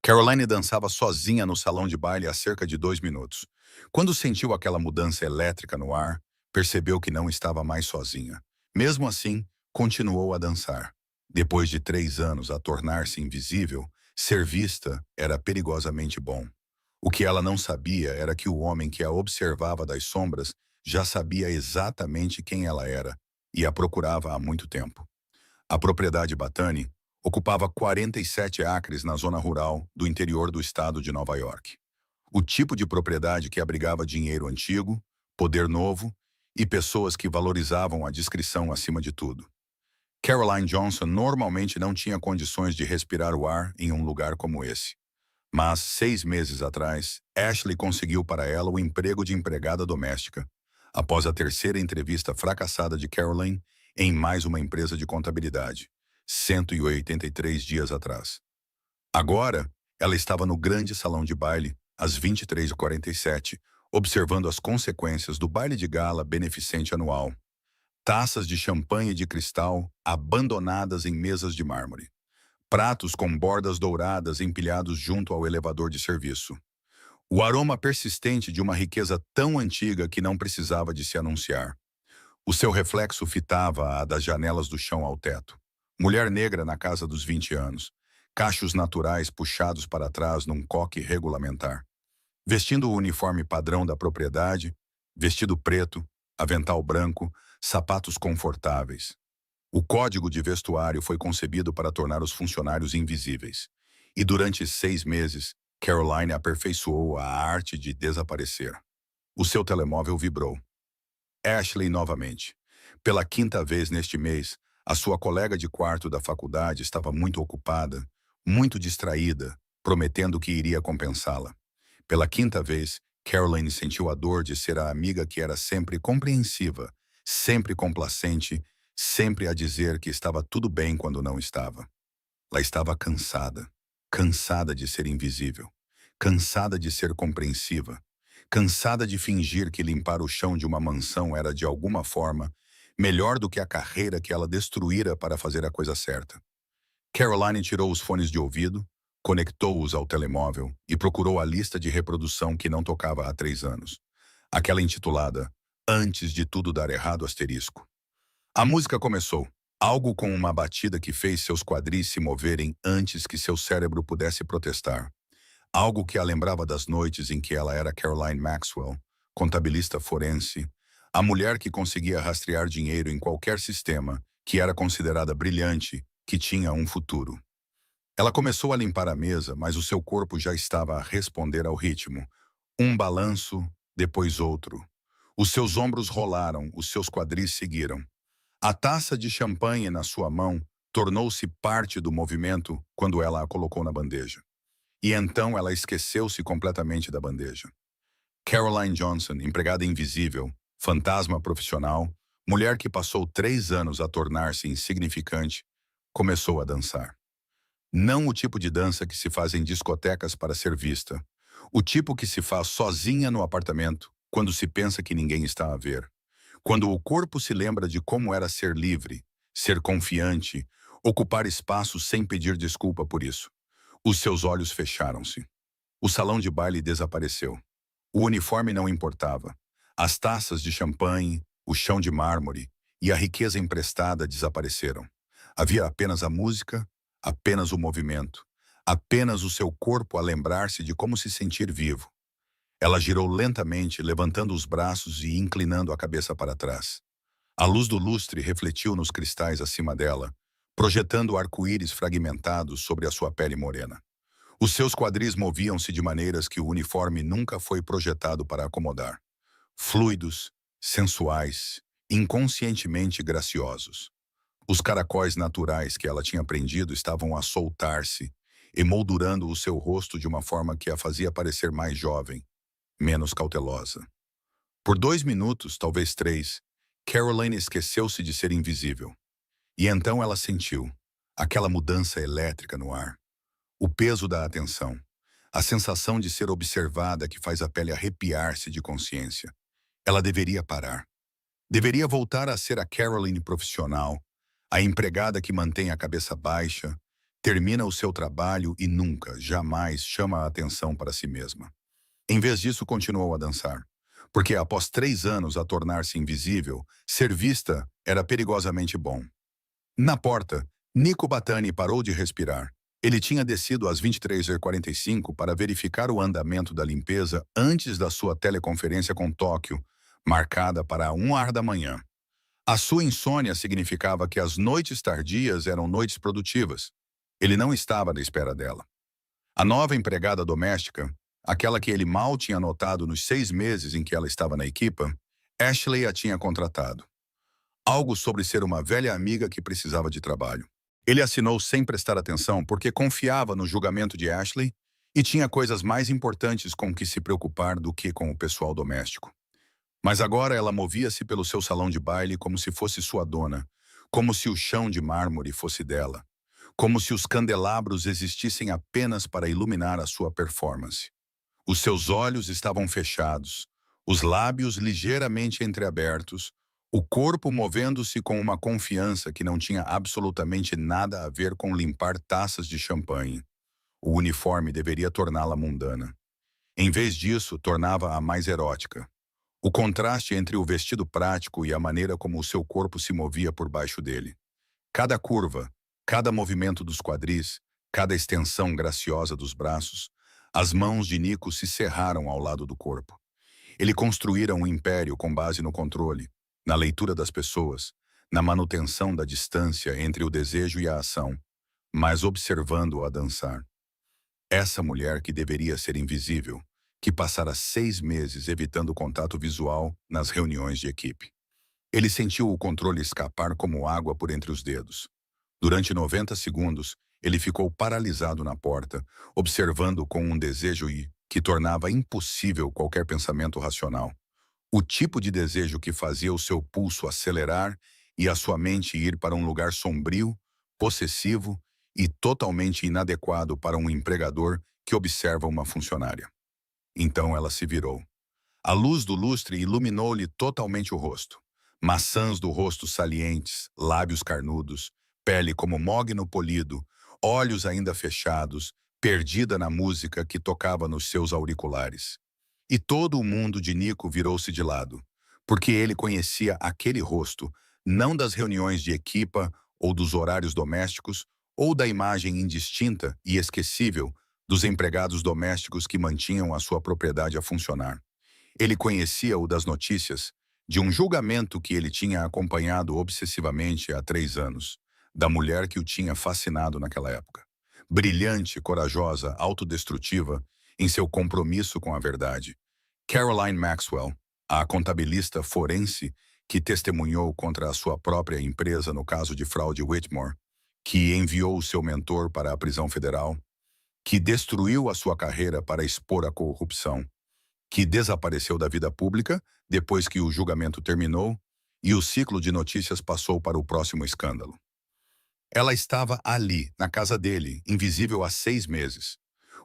Caroline dançava sozinha no salão de baile há cerca de 2 minutos. Quando sentiu aquela mudança elétrica no ar, percebeu que não estava mais sozinha. Mesmo assim, continuou a dançar. Depois de 3 anos a tornar-se invisível, ser vista era perigosamente bom. O que ela não sabia era que o homem que a observava das sombras já sabia exatamente quem ela era e a procurava há muito tempo. A propriedade Batani ocupava 47 acres na zona rural do interior do estado de Nova York. O tipo de propriedade que abrigava dinheiro antigo, poder novo e pessoas que valorizavam a discrição acima de tudo. Caroline Johnson normalmente não tinha condições de respirar o ar em um lugar como esse. Mas, 6 meses atrás, Ashley conseguiu para ela o emprego de empregada doméstica, após a terceira entrevista fracassada de Caroline em mais uma empresa de contabilidade, 183 dias atrás. Agora, ela estava no grande salão de baile, às 23h47, observando as consequências do baile de gala beneficente anual. Taças de champanhe de cristal abandonadas em mesas de mármore. Pratos com bordas douradas empilhados junto ao elevador de serviço. O aroma persistente de uma riqueza tão antiga que não precisava de se anunciar. O seu reflexo fitava a das janelas do chão ao teto. Mulher negra na casa dos 20 anos. Cachos naturais puxados para trás num coque regulamentar. Vestindo o uniforme padrão da propriedade, vestido preto, avental branco, sapatos confortáveis. O código de vestuário foi concebido para tornar os funcionários invisíveis. E durante 6 meses, Caroline aperfeiçoou a arte de desaparecer. O seu telemóvel vibrou. Ashley novamente. Pela quinta vez neste mês, a sua colega de quarto da faculdade estava muito ocupada, muito distraída, prometendo que iria compensá-la. Pela quinta vez, Caroline sentiu a dor de ser a amiga que era sempre compreensiva, sempre complacente, sempre a dizer que estava tudo bem quando não estava. Ela estava cansada, cansada de ser invisível, cansada de ser compreensiva, cansada de fingir que limpar o chão de uma mansão era de alguma forma melhor do que a carreira que ela destruíra para fazer a coisa certa. Caroline tirou os fones de ouvido, conectou-os ao telemóvel e procurou a lista de reprodução que não tocava há 3 anos. Aquela intitulada Antes de Tudo Dar Errado asterisco. A música começou, algo com uma batida que fez seus quadris se moverem antes que seu cérebro pudesse protestar. Algo que a lembrava das noites em que ela era Caroline Maxwell, contabilista forense, a mulher que conseguia rastrear dinheiro em qualquer sistema, que era considerada brilhante, que tinha um futuro. Ela começou a limpar a mesa, mas o seu corpo já estava a responder ao ritmo. Um balanço, depois outro. Os seus ombros rolaram, os seus quadris seguiram. A taça de champanhe na sua mão tornou-se parte do movimento quando ela a colocou na bandeja. E então ela esqueceu-se completamente da bandeja. Caroline Johnson, empregada invisível, fantasma profissional, mulher que passou 3 anos a tornar-se insignificante, começou a dançar. Não o tipo de dança que se faz em discotecas para ser vista. O tipo que se faz sozinha no apartamento, quando se pensa que ninguém está a ver. Quando o corpo se lembra de como era ser livre, ser confiante, ocupar espaço sem pedir desculpa por isso. Os seus olhos fecharam-se. O salão de baile desapareceu. O uniforme não importava. As taças de champanhe, o chão de mármore e a riqueza emprestada desapareceram. Havia apenas a música, apenas o movimento, apenas o seu corpo a lembrar-se de como se sentir vivo. Ela girou lentamente, levantando os braços e inclinando a cabeça para trás. A luz do lustre refletiu nos cristais acima dela, projetando arco-íris fragmentados sobre a sua pele morena. Os seus quadris moviam-se de maneiras que o uniforme nunca foi projetado para acomodar. Fluidos, sensuais, inconscientemente graciosos. Os caracóis naturais que ela tinha prendido estavam a soltar-se, emoldurando o seu rosto de uma forma que a fazia parecer mais jovem, menos cautelosa. Por 2 minutos, talvez 3, Caroline esqueceu-se de ser invisível. E então ela sentiu aquela mudança elétrica no ar. O peso da atenção, a sensação de ser observada que faz a pele arrepiar-se de consciência. Ela deveria parar. Deveria voltar a ser a Caroline profissional, a empregada que mantém a cabeça baixa, termina o seu trabalho e nunca, jamais chama a atenção para si mesma. Em vez disso, continuou a dançar. Porque após 3 anos a tornar-se invisível, ser vista era perigosamente bom. Na porta, Nico Batani parou de respirar. Ele tinha descido às 23h45 para verificar o andamento da limpeza antes da sua teleconferência com Tóquio, marcada para 1h da manhã. A sua insônia significava que as noites tardias eram noites produtivas. Ele não estava à espera dela. A nova empregada doméstica, aquela que ele mal tinha notado nos 6 meses em que ela estava na equipa, Ashley a tinha contratado. Algo sobre ser uma velha amiga que precisava de trabalho. Ele assinou sem prestar atenção porque confiava no julgamento de Ashley e tinha coisas mais importantes com que se preocupar do que com o pessoal doméstico. Mas agora ela movia-se pelo seu salão de baile como se fosse sua dona, como se o chão de mármore fosse dela, como se os candelabros existissem apenas para iluminar a sua performance. Os seus olhos estavam fechados, os lábios ligeiramente entreabertos, o corpo movendo-se com uma confiança que não tinha absolutamente nada a ver com limpar taças de champanhe. O uniforme deveria torná-la mundana. Em vez disso, tornava-a mais erótica. O contraste entre o vestido prático e a maneira como o seu corpo se movia por baixo dele. Cada curva, cada movimento dos quadris, cada extensão graciosa dos braços, as mãos de Nico se cerraram ao lado do corpo. Ele construíra um império com base no controle, na leitura das pessoas, na manutenção da distância entre o desejo e a ação, mas observando-a dançar. Essa mulher que deveria ser invisível, que passara 6 meses evitando contato visual nas reuniões de equipe. Ele sentiu o controle escapar como água por entre os dedos. Durante 90 segundos, ele ficou paralisado na porta, observando com um desejo que tornava impossível qualquer pensamento racional. O tipo de desejo que fazia o seu pulso acelerar e a sua mente ir para um lugar sombrio, possessivo e totalmente inadequado para um empregador que observa uma funcionária. Então ela se virou. A luz do lustre iluminou-lhe totalmente o rosto. Maçãs do rosto salientes, lábios carnudos, pele como mogno polido, olhos ainda fechados, perdida na música que tocava nos seus auriculares. E todo o mundo de Nico virou-se de lado, porque ele conhecia aquele rosto, não das reuniões de equipa ou dos horários domésticos, ou da imagem indistinta e esquecível dos empregados domésticos que mantinham a sua propriedade a funcionar. Ele conhecia-o das notícias, de um julgamento que ele tinha acompanhado obsessivamente há 3 anos, da mulher que o tinha fascinado naquela época. Brilhante, corajosa, autodestrutiva, em seu compromisso com a verdade. Caroline Maxwell, a contabilista forense que testemunhou contra a sua própria empresa no caso de fraude Whitmore, que enviou o seu mentor para a prisão federal, que destruiu a sua carreira para expor a corrupção, que desapareceu da vida pública depois que o julgamento terminou e o ciclo de notícias passou para o próximo escândalo. Ela estava ali, na casa dele, invisível há 6 meses.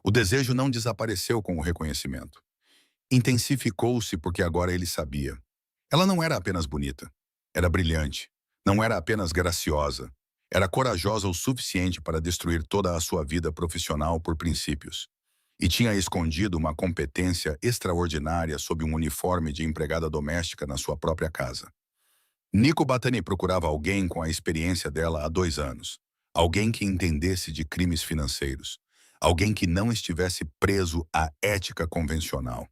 O desejo não desapareceu com o reconhecimento. Intensificou-se porque agora ele sabia. Ela não era apenas bonita, era brilhante, não era apenas graciosa, era corajosa o suficiente para destruir toda a sua vida profissional por princípios. E tinha escondido uma competência extraordinária sob um uniforme de empregada doméstica na sua própria casa. Nico Batani procurava alguém com a experiência dela há 2 anos. Alguém que entendesse de crimes financeiros. Alguém que não estivesse preso à ética convencional.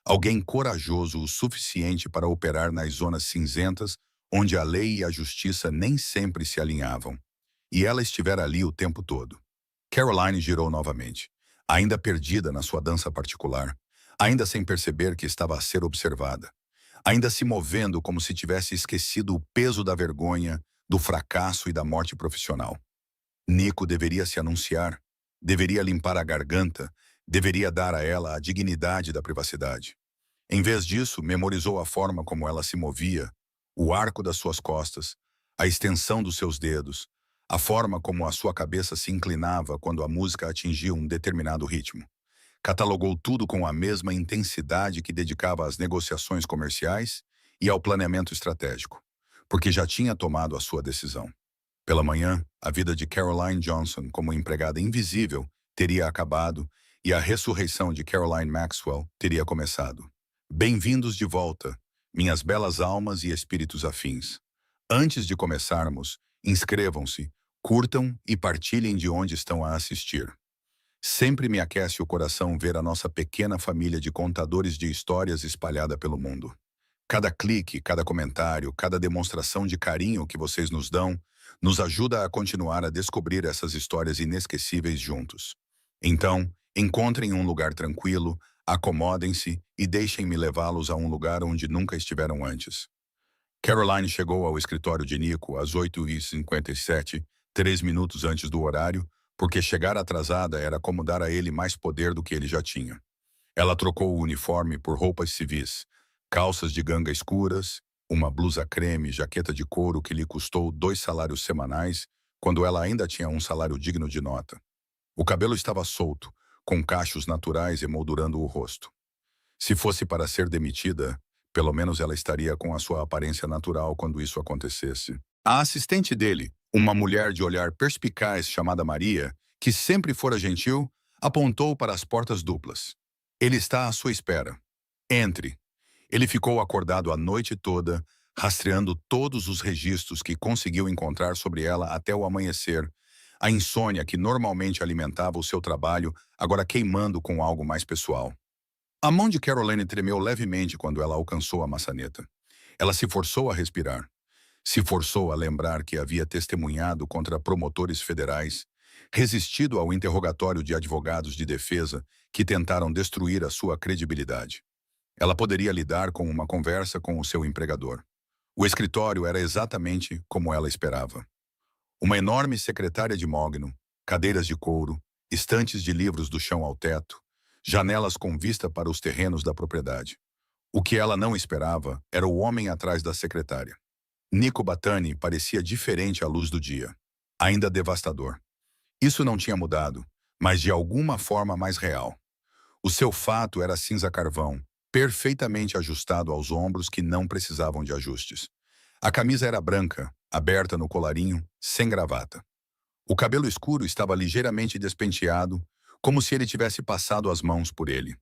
Alguém corajoso o suficiente para operar nas zonas cinzentas, onde a lei e a justiça nem sempre se alinhavam. E ela estivera ali o tempo todo. Caroline girou novamente, ainda perdida na sua dança particular, ainda sem perceber que estava a ser observada, ainda se movendo como se tivesse esquecido o peso da vergonha, do fracasso e da morte profissional. Nico deveria se anunciar, deveria limpar a garganta, deveria dar a ela a dignidade da privacidade. Em vez disso, memorizou a forma como ela se movia, o arco das suas costas, a extensão dos seus dedos, a forma como a sua cabeça se inclinava quando a música atingia um determinado ritmo. Catalogou tudo com a mesma intensidade que dedicava às negociações comerciais e ao planeamento estratégico, porque já tinha tomado a sua decisão. Pela manhã, a vida de Caroline Johnson como empregada invisível teria acabado e a ressurreição de Caroline Maxwell teria começado. Bem-vindos de volta, minhas belas almas e espíritos afins. Antes de começarmos, inscrevam-se, curtam e partilhem de onde estão a assistir. Sempre me aquece o coração ver a nossa pequena família de contadores de histórias espalhada pelo mundo. Cada clique, cada comentário, cada demonstração de carinho que vocês nos dão, nos ajuda a continuar a descobrir essas histórias inesquecíveis juntos. Então, encontrem um lugar tranquilo, acomodem-se e deixem-me levá-los a um lugar onde nunca estiveram antes. Caroline chegou ao escritório de Nico às 8h57, 3 minutos antes do horário, porque chegar atrasada era como dar a ele mais poder do que ele já tinha. Ela trocou o uniforme por roupas civis, calças de ganga escuras, uma blusa creme e jaqueta de couro que lhe custou 2 salários semanais, quando ela ainda tinha um salário digno de nota. O cabelo estava solto, com cachos naturais emoldurando o rosto. Se fosse para ser demitida, pelo menos ela estaria com a sua aparência natural quando isso acontecesse. A assistente dele, uma mulher de olhar perspicaz chamada Maria, que sempre fora gentil, apontou para as portas duplas. Ele está à sua espera. Entre. Ele ficou acordado a noite toda, rastreando todos os registros que conseguiu encontrar sobre ela até o amanhecer, a insônia que normalmente alimentava o seu trabalho, agora queimando com algo mais pessoal. A mão de Caroline tremeu levemente quando ela alcançou a maçaneta. Ela se forçou a respirar. Se forçou a lembrar que havia testemunhado contra promotores federais, resistido ao interrogatório de advogados de defesa que tentaram destruir a sua credibilidade. Ela poderia lidar com uma conversa com o seu empregador. O escritório era exatamente como ela esperava. Uma enorme secretária de mogno, cadeiras de couro, estantes de livros do chão ao teto, janelas com vista para os terrenos da propriedade. O que ela não esperava era o homem atrás da secretária. Nico Batani parecia diferente à luz do dia, ainda devastador. Isso não tinha mudado, mas de alguma forma mais real. O seu fato era cinza carvão, perfeitamente ajustado aos ombros que não precisavam de ajustes. A camisa era branca, aberta no colarinho, sem gravata. O cabelo escuro estava ligeiramente despenteado, como se ele tivesse passado as mãos por ele.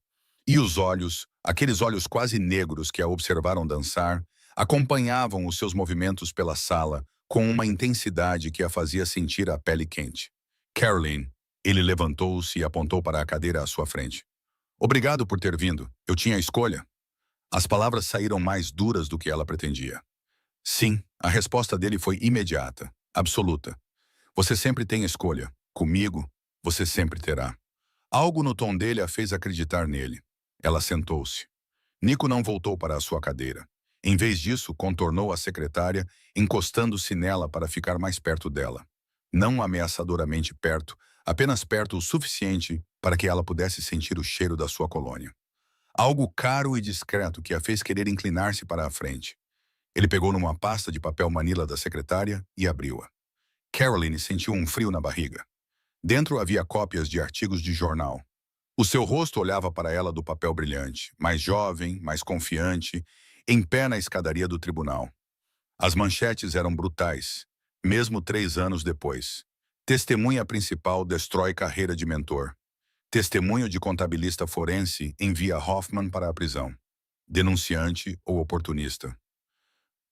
E os olhos, aqueles olhos quase negros que a observaram dançar, acompanhavam os seus movimentos pela sala com uma intensidade que a fazia sentir a pele quente. Caroline, ele levantou-se e apontou para a cadeira à sua frente. Obrigado por ter vindo. Eu tinha escolha. As palavras saíram mais duras do que ela pretendia. Sim, a resposta dele foi imediata, absoluta. Você sempre tem escolha. Comigo, você sempre terá. Algo no tom dele a fez acreditar nele. Ela sentou-se. Nico não voltou para a sua cadeira. Em vez disso, contornou a secretária, encostando-se nela para ficar mais perto dela. Não ameaçadoramente perto, apenas perto o suficiente para que ela pudesse sentir o cheiro da sua colônia. Algo caro e discreto que a fez querer inclinar-se para a frente. Ele pegou numa pasta de papel manila da secretária e abriu-a. Caroline sentiu um frio na barriga. Dentro havia cópias de artigos de jornal. O seu rosto olhava para ela do papel brilhante, mais jovem, mais confiante, em pé na escadaria do tribunal. As manchetes eram brutais, mesmo 3 anos depois. Testemunha principal destrói carreira de mentor. Testemunho de contabilista forense envia Hoffman para a prisão. Denunciante ou oportunista.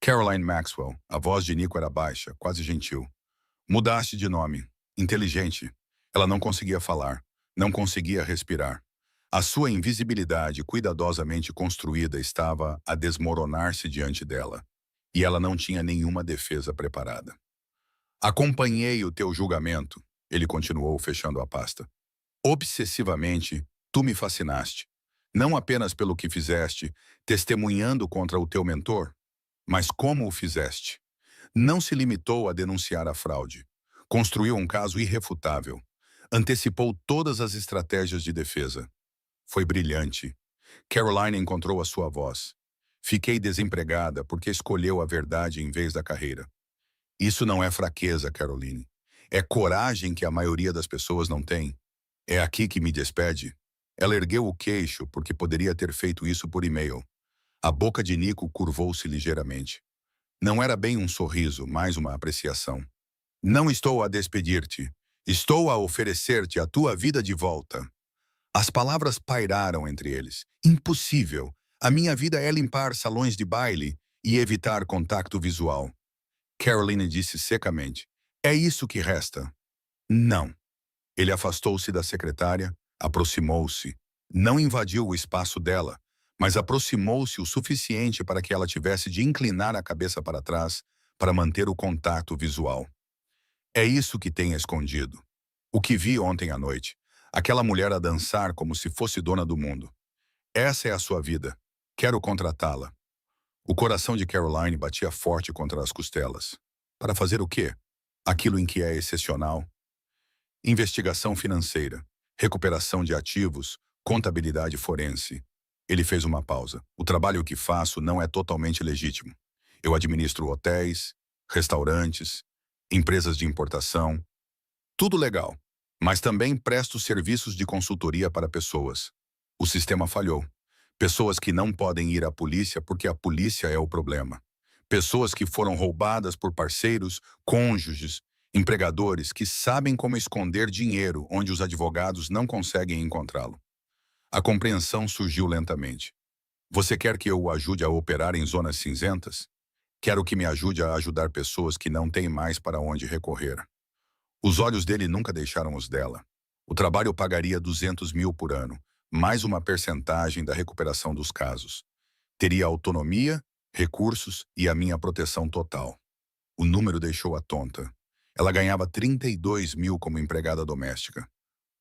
Caroline Maxwell, a voz de Nico era baixa, quase gentil. Mudaste de nome. Inteligente. Ela não conseguia falar, não conseguia respirar. A sua invisibilidade cuidadosamente construída estava a desmoronar-se diante dela, e ela não tinha nenhuma defesa preparada. Acompanhei o teu julgamento, ele continuou fechando a pasta. Obsessivamente, tu me fascinaste, não apenas pelo que fizeste, testemunhando contra o teu mentor, mas como o fizeste. Não se limitou a denunciar a fraude. Construiu um caso irrefutável. Antecipou todas as estratégias de defesa. Foi brilhante. Caroline encontrou a sua voz. Fiquei desempregada porque escolheu a verdade em vez da carreira. Isso não é fraqueza, Caroline. É coragem que a maioria das pessoas não tem. É aqui que me despede. Ela ergueu o queixo porque poderia ter feito isso por e-mail. A boca de Nico curvou-se ligeiramente. Não era bem um sorriso, mais uma apreciação. Não estou a despedir-te. Estou a oferecer-te a tua vida de volta. As palavras pairaram entre eles. Impossível. A minha vida é limpar salões de baile e evitar contato visual. Caroline disse secamente. É isso que resta. Não. Ele afastou-se da secretária, aproximou-se. Não invadiu o espaço dela, mas aproximou-se o suficiente para que ela tivesse de inclinar a cabeça para trás para manter o contato visual. É isso que tem escondido. O que vi ontem à noite. Aquela mulher a dançar como se fosse dona do mundo. Essa é a sua vida. Quero contratá-la. O coração de Caroline batia forte contra as costelas. Para fazer o quê? Aquilo em que é excepcional. Investigação financeira, recuperação de ativos, contabilidade forense. Ele fez uma pausa. O trabalho que faço não é totalmente legítimo. Eu administro hotéis, restaurantes, empresas de importação. Tudo legal. Mas também presto serviços de consultoria para pessoas. O sistema falhou. Pessoas que não podem ir à polícia porque a polícia é o problema. Pessoas que foram roubadas por parceiros, cônjuges, empregadores que sabem como esconder dinheiro onde os advogados não conseguem encontrá-lo. A compreensão surgiu lentamente. Você quer que eu o ajude a operar em zonas cinzentas? Quero que me ajude a ajudar pessoas que não têm mais para onde recorrer. Os olhos dele nunca deixaram os dela. O trabalho pagaria 200 mil por ano, mais uma percentagem da recuperação dos casos. Teria autonomia, recursos e a minha proteção total. O número deixou-a tonta. Ela ganhava 32 mil como empregada doméstica.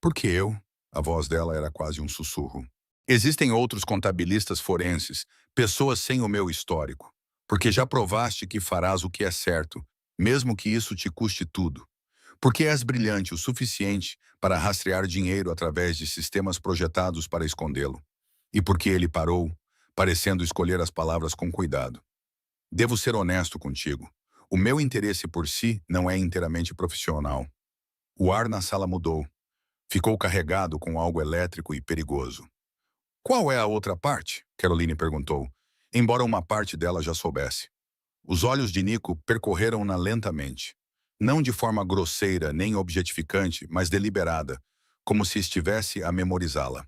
Por que eu? A voz dela era quase um sussurro. Existem outros contabilistas forenses, pessoas sem o meu histórico. Porque já provaste que farás o que é certo, mesmo que isso te custe tudo. Porque és brilhante o suficiente para rastrear dinheiro através de sistemas projetados para escondê-lo. E porque ele parou, parecendo escolher as palavras com cuidado. Devo ser honesto contigo. O meu interesse por si não é inteiramente profissional. O ar na sala mudou. Ficou carregado com algo elétrico e perigoso. Qual é a outra parte? Caroline perguntou, embora uma parte dela já soubesse. Os olhos de Nico percorreram-na lentamente. Não de forma grosseira nem objetificante, mas deliberada, como se estivesse a memorizá-la.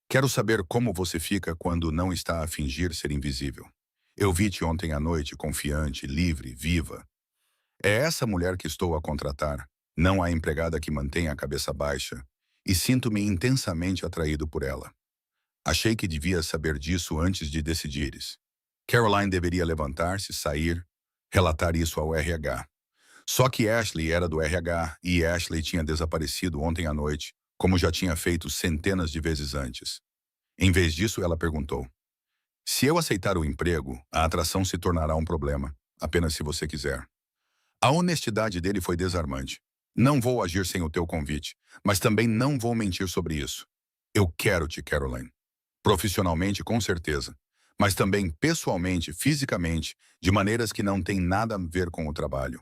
Quero saber como você fica quando não está a fingir ser invisível. Eu vi-te ontem à noite confiante, livre, viva. É essa mulher que estou a contratar, não a empregada que mantém a cabeça baixa, e sinto-me intensamente atraído por ela. Achei que devias saber disso antes de decidires. Caroline deveria levantar-se, sair, relatar isso ao RH. Só que Ashley era do RH e Ashley tinha desaparecido ontem à noite, como já tinha feito centenas de vezes antes. Em vez disso, ela perguntou. Se eu aceitar o emprego, a atração se tornará um problema, apenas se você quiser. A honestidade dele foi desarmante. Não vou agir sem o teu convite, mas também não vou mentir sobre isso. Eu quero-te, Caroline. Profissionalmente, com certeza, mas também pessoalmente, fisicamente, de maneiras que não têm nada a ver com o trabalho.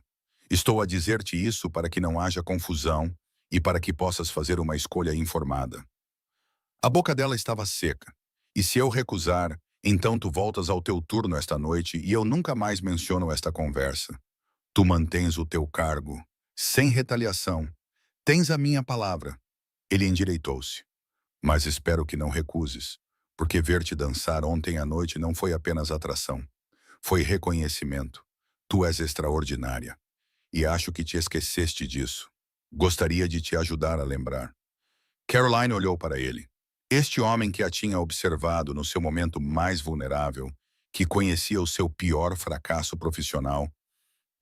Estou a dizer-te isso para que não haja confusão e para que possas fazer uma escolha informada. A boca dela estava seca, e se eu recusar, então tu voltas ao teu turno esta noite e eu nunca mais menciono esta conversa. Tu mantens o teu cargo, sem retaliação. Tens a minha palavra. Ele endireitou-se. Mas espero que não recuses, porque ver-te dançar ontem à noite não foi apenas atração. Foi reconhecimento. Tu és extraordinária. E acho que te esqueceste disso. Gostaria de te ajudar a lembrar. Caroline olhou para ele. Este homem que a tinha observado no seu momento mais vulnerável, que conhecia o seu pior fracasso profissional,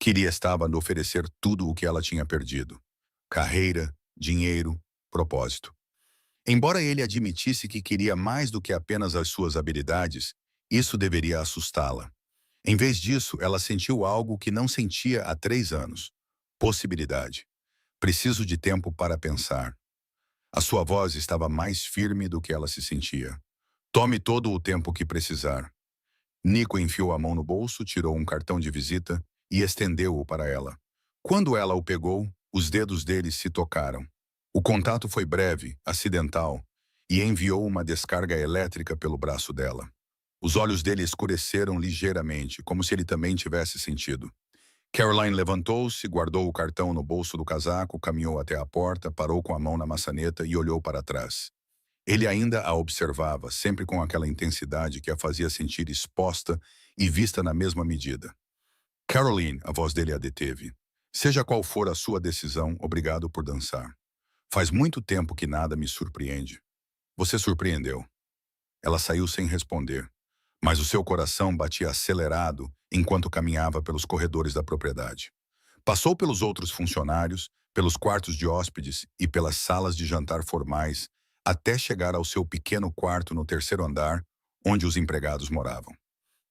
que lhe estava a oferecer tudo o que ela tinha perdido. Carreira, dinheiro, propósito. Embora ele admitisse que queria mais do que apenas as suas habilidades, isso deveria assustá-la. Em vez disso, ela sentiu algo que não sentia há 3 anos. Possibilidade. Preciso de tempo para pensar. A sua voz estava mais firme do que ela se sentia. Tome todo o tempo que precisar. Nico enfiou a mão no bolso, tirou um cartão de visita e estendeu-o para ela. Quando ela o pegou, os dedos dele se tocaram. O contato foi breve, acidental, e enviou uma descarga elétrica pelo braço dela. Os olhos dele escureceram ligeiramente, como se ele também tivesse sentido. Caroline levantou-se, guardou o cartão no bolso do casaco, caminhou até a porta, parou com a mão na maçaneta e olhou para trás. Ele ainda a observava, sempre com aquela intensidade que a fazia sentir exposta e vista na mesma medida. Caroline, a voz dele a deteve. Seja qual for a sua decisão, obrigado por dançar. Faz muito tempo que nada me surpreende. Você surpreendeu. Ela saiu sem responder, mas o seu coração batia acelerado enquanto caminhava pelos corredores da propriedade. Passou pelos outros funcionários, pelos quartos de hóspedes e pelas salas de jantar formais, até chegar ao seu pequeno quarto no terceiro andar, onde os empregados moravam.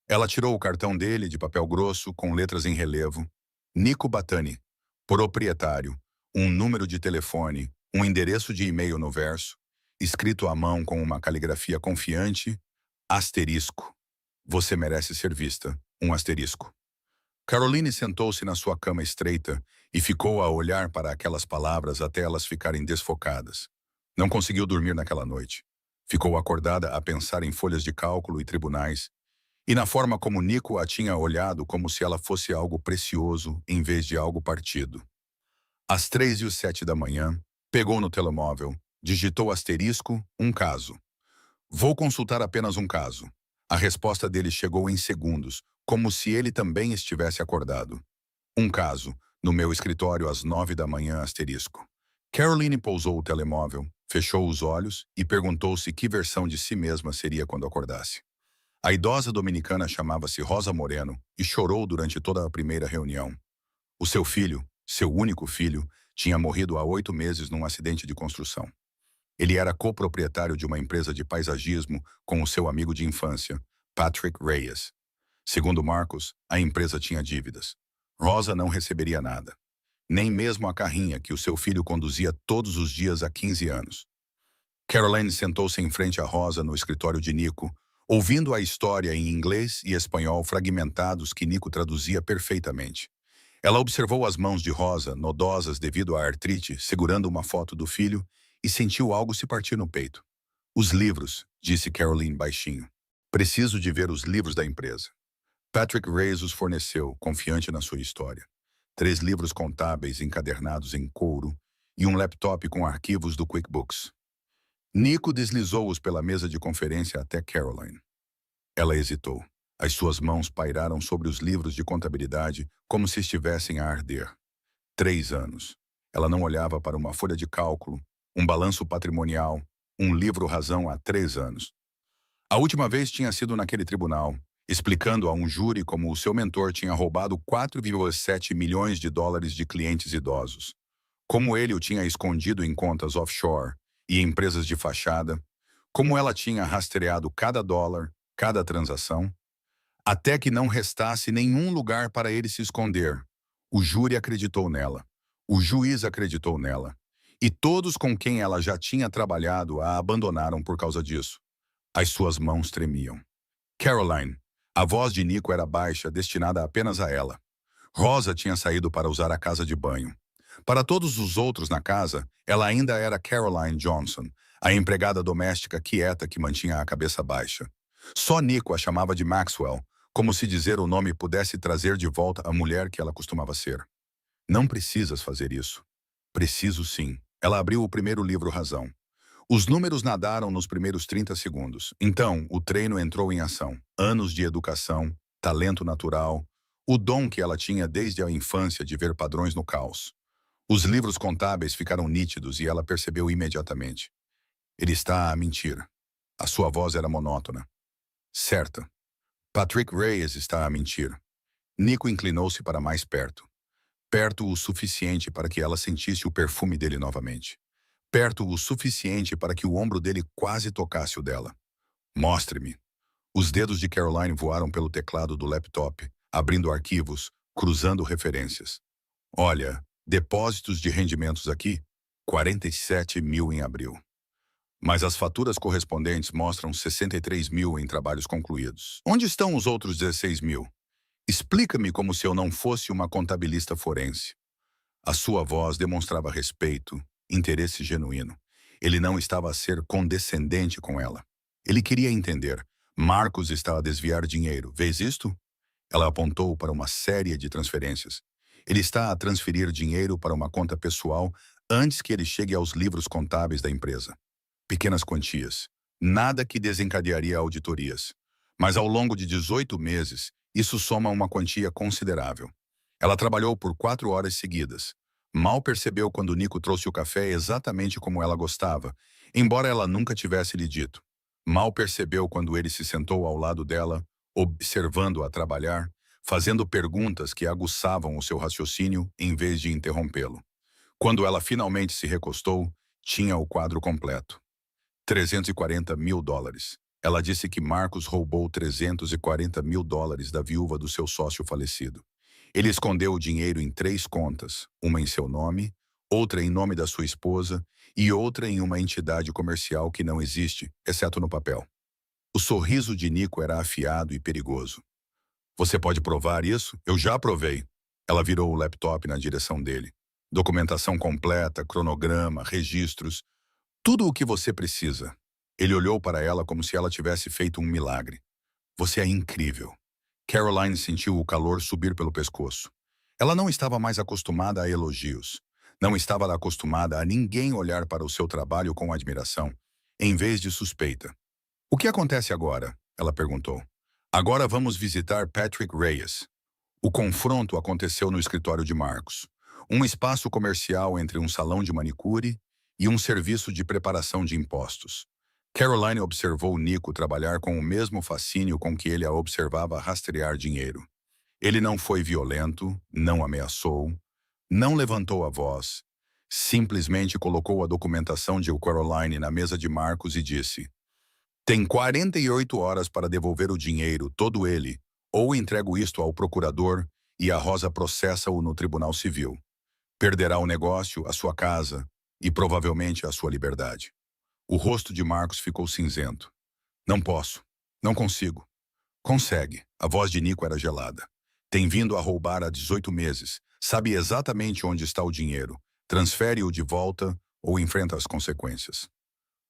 Ela tirou o cartão dele de papel grosso com letras em relevo. Nico Batani, proprietário, um número de telefone, um endereço de e-mail no verso, escrito à mão com uma caligrafia confiante, asterisco. Você merece ser vista, um asterisco. Caroline sentou-se na sua cama estreita e ficou a olhar para aquelas palavras até elas ficarem desfocadas. Não conseguiu dormir naquela noite. Ficou acordada a pensar em folhas de cálculo e tribunais, e na forma como Nico a tinha olhado como se ela fosse algo precioso em vez de algo partido. Às 3h07 da manhã, pegou no telemóvel, digitou asterisco, um caso. Vou consultar apenas um caso. A resposta dele chegou em segundos, como se ele também estivesse acordado. Um caso, no meu escritório às 9 da manhã, asterisco. Caroline pousou o telemóvel, fechou os olhos e perguntou-se que versão de si mesma seria quando acordasse. A idosa dominicana chamava-se Rosa Moreno e chorou durante toda a primeira reunião. O seu filho, seu único filho, tinha morrido há 8 meses num acidente de construção. Ele era coproprietário de uma empresa de paisagismo com o seu amigo de infância, Patrick Reyes. Segundo Marcos, a empresa tinha dívidas. Rosa não receberia nada. Nem mesmo a carrinha que o seu filho conduzia todos os dias há 15 anos. Caroline sentou-se em frente a Rosa no escritório de Nico, ouvindo a história em inglês e espanhol fragmentados que Nico traduzia perfeitamente. Ela observou as mãos de Rosa, nodosas devido à artrite, segurando uma foto do filho, e sentiu algo se partir no peito. Os livros, disse Caroline baixinho. Preciso de ver os livros da empresa. Patrick Reyes os forneceu, confiante na sua história. 3 livros contábeis encadernados em couro e um laptop com arquivos do QuickBooks. Nico deslizou-os pela mesa de conferência até Caroline. Ela hesitou. As suas mãos pairaram sobre os livros de contabilidade como se estivessem a arder. 3 anos. Ela não olhava para uma folha de cálculo, um balanço patrimonial, um livro-razão há 3 anos. A última vez tinha sido naquele tribunal, explicando a um júri como o seu mentor tinha roubado 4,7 milhões de dólares de clientes idosos. Como ele o tinha escondido em contas offshore e empresas de fachada, como ela tinha rastreado cada dólar, cada transação, até que não restasse nenhum lugar para ele se esconder. O júri acreditou nela. O juiz acreditou nela. E todos com quem ela já tinha trabalhado a abandonaram por causa disso. As suas mãos tremiam. Caroline, a voz de Nico era baixa, destinada apenas a ela. Rosa tinha saído para usar a casa de banho. Para todos os outros na casa, ela ainda era Caroline Johnson, a empregada doméstica quieta que mantinha a cabeça baixa. Só Nico a chamava de Maxwell, como se dizer o nome pudesse trazer de volta a mulher que ela costumava ser. Não precisas fazer isso. Preciso sim. Ela abriu o primeiro livro Razão. Os números nadaram nos primeiros 30 segundos. Então, o treino entrou em ação. Anos de educação, talento natural, o dom que ela tinha desde a infância de ver padrões no caos. Os livros contábeis ficaram nítidos e ela percebeu imediatamente. Ele está a mentir. A sua voz era monótona. Certa. Patrick Reyes está a mentir. Nico inclinou-se para mais perto. Perto o suficiente para que ela sentisse o perfume dele novamente. Perto o suficiente para que o ombro dele quase tocasse o dela. Mostre-me. Os dedos de Caroline voaram pelo teclado do laptop, abrindo arquivos, cruzando referências. Olha, depósitos de rendimentos aqui, 47 mil em abril. Mas as faturas correspondentes mostram 63 mil em trabalhos concluídos. Onde estão os outros 16 mil? Explica-me como se eu não fosse uma contabilista forense. A sua voz demonstrava respeito, interesse genuíno. Ele não estava a ser condescendente com ela. Ele queria entender. Marcos está a desviar dinheiro. Vês isto? Ela apontou para uma série de transferências. Ele está a transferir dinheiro para uma conta pessoal antes que ele chegue aos livros contábeis da empresa. Pequenas quantias. Nada que desencadearia auditorias. Mas ao longo de 18 meses, isso soma uma quantia considerável. Ela trabalhou por 4 horas seguidas. Mal percebeu quando Nico trouxe o café exatamente como ela gostava, embora ela nunca tivesse lhe dito. Mal percebeu quando ele se sentou ao lado dela, observando-a trabalhar, fazendo perguntas que aguçavam o seu raciocínio em vez de interrompê-lo. Quando ela finalmente se recostou, tinha o quadro completo. 340 mil dólares. Ela disse que Marcos roubou 340 mil dólares da viúva do seu sócio falecido. Ele escondeu o dinheiro em 3 contas, uma em seu nome, outra em nome da sua esposa e outra em uma entidade comercial que não existe, exceto no papel. O sorriso de Nico era afiado e perigoso. Você pode provar isso? Eu já provei. Ela virou o laptop na direção dele. Documentação completa, cronograma, registros, tudo o que você precisa. Ele olhou para ela como se ela tivesse feito um milagre. Você é incrível. Caroline sentiu o calor subir pelo pescoço. Ela não estava mais acostumada a elogios. Não estava acostumada a ninguém olhar para o seu trabalho com admiração, em vez de suspeita. O que acontece agora? Ela perguntou. Agora vamos visitar Patrick Reyes. O confronto aconteceu no escritório de Marcos, um espaço comercial entre um salão de manicure e um serviço de preparação de impostos. Caroline observou Nico trabalhar com o mesmo fascínio com que ele a observava rastrear dinheiro. Ele não foi violento, não ameaçou, não levantou a voz. Simplesmente colocou a documentação de Caroline na mesa de Marcos e disse: tem 48 horas para devolver o dinheiro, todo ele, ou entrego isto ao procurador e a Rosa processa-o no Tribunal Civil. Perderá o negócio, a sua casa e provavelmente a sua liberdade. O rosto de Marcos ficou cinzento. Não posso. Não consigo. Consegue. A voz de Nico era gelada. Tem vindo a roubar há 18 meses. Sabe exatamente onde está o dinheiro. Transfere-o de volta ou enfrenta as consequências.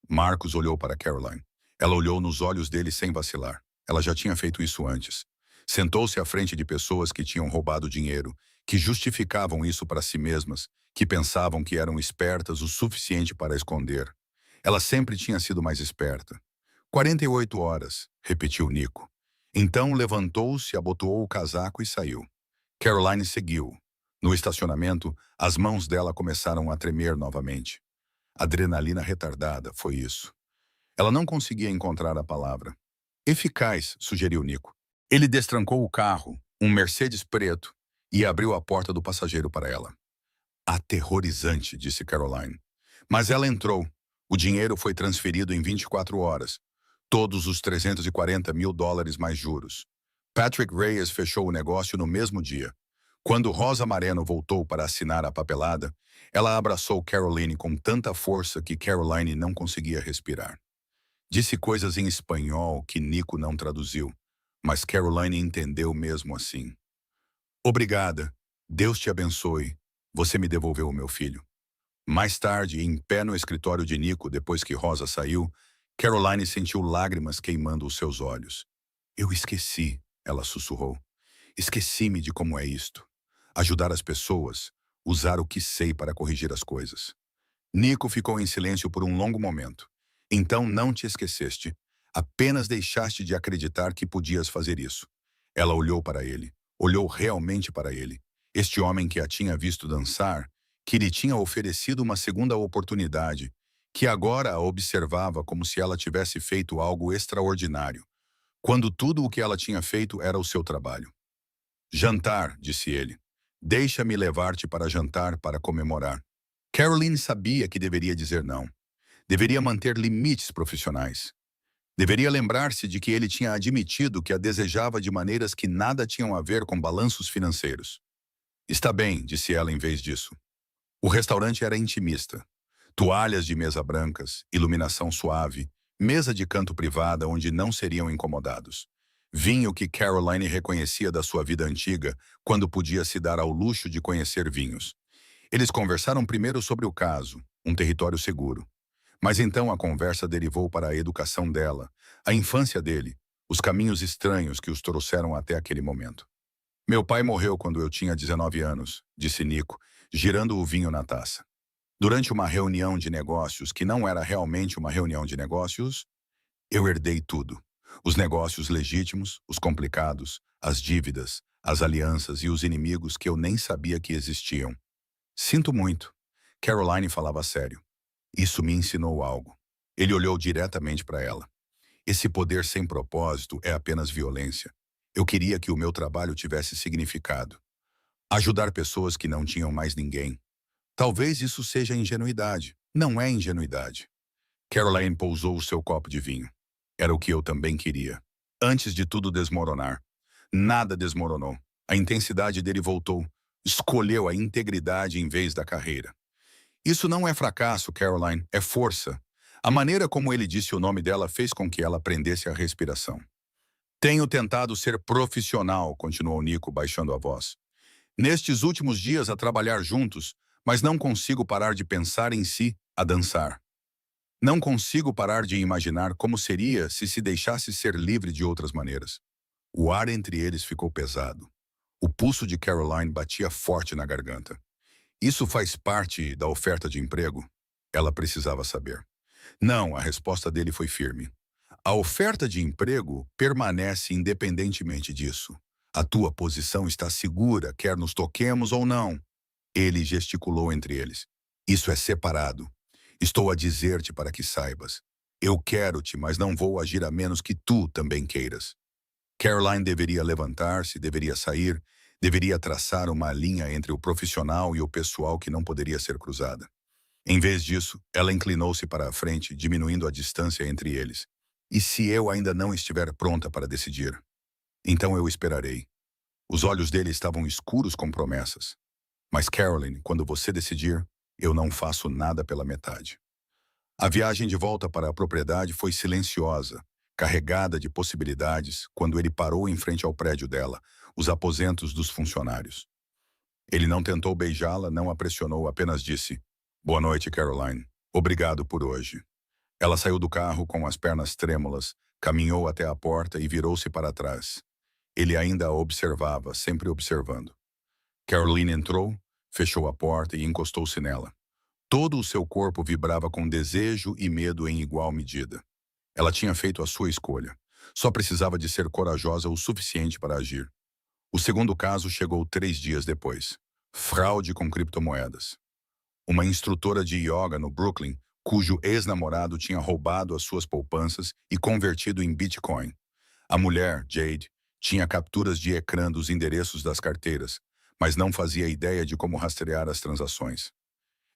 Marcos olhou para Caroline. Ela olhou nos olhos dele sem vacilar. Ela já tinha feito isso antes. Sentou-se à frente de pessoas que tinham roubado dinheiro, que justificavam isso para si mesmas, que pensavam que eram espertas o suficiente para esconder. Ela sempre tinha sido mais esperta. 48 horas, repetiu Nico. Então levantou-se, abotoou o casaco e saiu. Caroline seguiu. No estacionamento, as mãos dela começaram a tremer novamente. Adrenalina retardada, foi isso. Ela não conseguia encontrar a palavra. Eficaz, sugeriu Nico. Ele destrancou o carro, um Mercedes preto, e abriu a porta do passageiro para ela. Aterrorizante, disse Caroline. Mas ela entrou. O dinheiro foi transferido em 24 horas. Todos os 340 mil dólares mais juros. Patrick Reyes fechou o negócio no mesmo dia. Quando Rosa Mareno voltou para assinar a papelada, ela abraçou Caroline com tanta força que Caroline não conseguia respirar. Disse coisas em espanhol que Nico não traduziu, mas Caroline entendeu mesmo assim. Obrigada. Deus te abençoe. Você me devolveu o meu filho. Mais tarde, em pé no escritório de Nico, depois que Rosa saiu, Caroline sentiu lágrimas queimando os seus olhos. Eu esqueci, ela sussurrou. Esqueci-me de como é isto. Ajudar as pessoas, usar o que sei para corrigir as coisas. Nico ficou em silêncio por um longo momento. Então não te esqueceste. Apenas deixaste de acreditar que podias fazer isso. Ela olhou para ele. Olhou realmente para ele. Este homem que a tinha visto dançar, que lhe tinha oferecido uma segunda oportunidade, que agora a observava como se ela tivesse feito algo extraordinário, quando tudo o que ela tinha feito era o seu trabalho. Jantar, disse ele. Deixa-me levar-te para jantar para comemorar. Caroline sabia que deveria dizer não. Deveria manter limites profissionais. Deveria lembrar-se de que ele tinha admitido que a desejava de maneiras que nada tinham a ver com balanços financeiros. Está bem, disse ela em vez disso. O restaurante era intimista. Toalhas de mesa brancas, iluminação suave, mesa de canto privada onde não seriam incomodados. Vinho que Caroline reconhecia da sua vida antiga, quando podia se dar ao luxo de conhecer vinhos. Eles conversaram primeiro sobre o caso, um território seguro. Mas então a conversa derivou para a educação dela, a infância dele, os caminhos estranhos que os trouxeram até aquele momento. Meu pai morreu quando eu tinha 19 anos, disse Nico, girando o vinho na taça. Durante uma reunião de negócios que não era realmente uma reunião de negócios, eu herdei tudo. Os negócios legítimos, os complicados, as dívidas, as alianças e os inimigos que eu nem sabia que existiam. Sinto muito. Caroline falava sério. Isso me ensinou algo. Ele olhou diretamente para ela. Esse poder sem propósito é apenas violência. Eu queria que o meu trabalho tivesse significado. Ajudar pessoas que não tinham mais ninguém. Talvez isso seja ingenuidade. Não é ingenuidade. Caroline pousou o seu copo de vinho. Era o que eu também queria. Antes de tudo desmoronar. Nada desmoronou. A intensidade dele voltou. Escolheu a integridade em vez da carreira. Isso não é fracasso, Caroline, é força. A maneira como ele disse o nome dela fez com que ela aprendesse a respiração. Tenho tentado ser profissional, continuou Nico, baixando a voz. Nestes últimos dias a trabalhar juntos, mas não consigo parar de pensar em si, a dançar. Não consigo parar de imaginar como seria se deixasse ser livre de outras maneiras. O ar entre eles ficou pesado. O pulso de Caroline batia forte na garganta. Isso faz parte da oferta de emprego? Ela precisava saber. Não, a resposta dele foi firme. A oferta de emprego permanece independentemente disso. A tua posição está segura, quer nos toquemos ou não. Ele gesticulou entre eles. Isso é separado. Estou a dizer-te para que saibas. Eu quero-te, mas não vou agir a menos que tu também queiras. Caroline deveria levantar-se, deveria sair, deveria traçar uma linha entre o profissional e o pessoal que não poderia ser cruzada. Em vez disso, ela inclinou-se para a frente, diminuindo a distância entre eles. E se eu ainda não estiver pronta para decidir? Então eu esperarei. Os olhos dele estavam escuros com promessas. Mas Caroline, quando você decidir, eu não faço nada pela metade. A viagem de volta para a propriedade foi silenciosa, carregada de possibilidades, quando ele parou em frente ao prédio dela, os aposentos dos funcionários. Ele não tentou beijá-la, não a pressionou, apenas disse: "Boa noite, Caroline. Obrigado por hoje." Ela saiu do carro com as pernas trêmulas, caminhou até a porta e virou-se para trás. Ele ainda a observava, sempre observando. Caroline entrou, fechou a porta e encostou-se nela. Todo o seu corpo vibrava com desejo e medo em igual medida. Ela tinha feito a sua escolha. Só precisava de ser corajosa o suficiente para agir. O segundo caso chegou 3 dias depois. Fraude com criptomoedas. Uma instrutora de yoga no Brooklyn, cujo ex-namorado tinha roubado as suas poupanças e convertido em Bitcoin. A mulher, Jade, tinha capturas de ecrã dos endereços das carteiras, mas não fazia ideia de como rastrear as transações.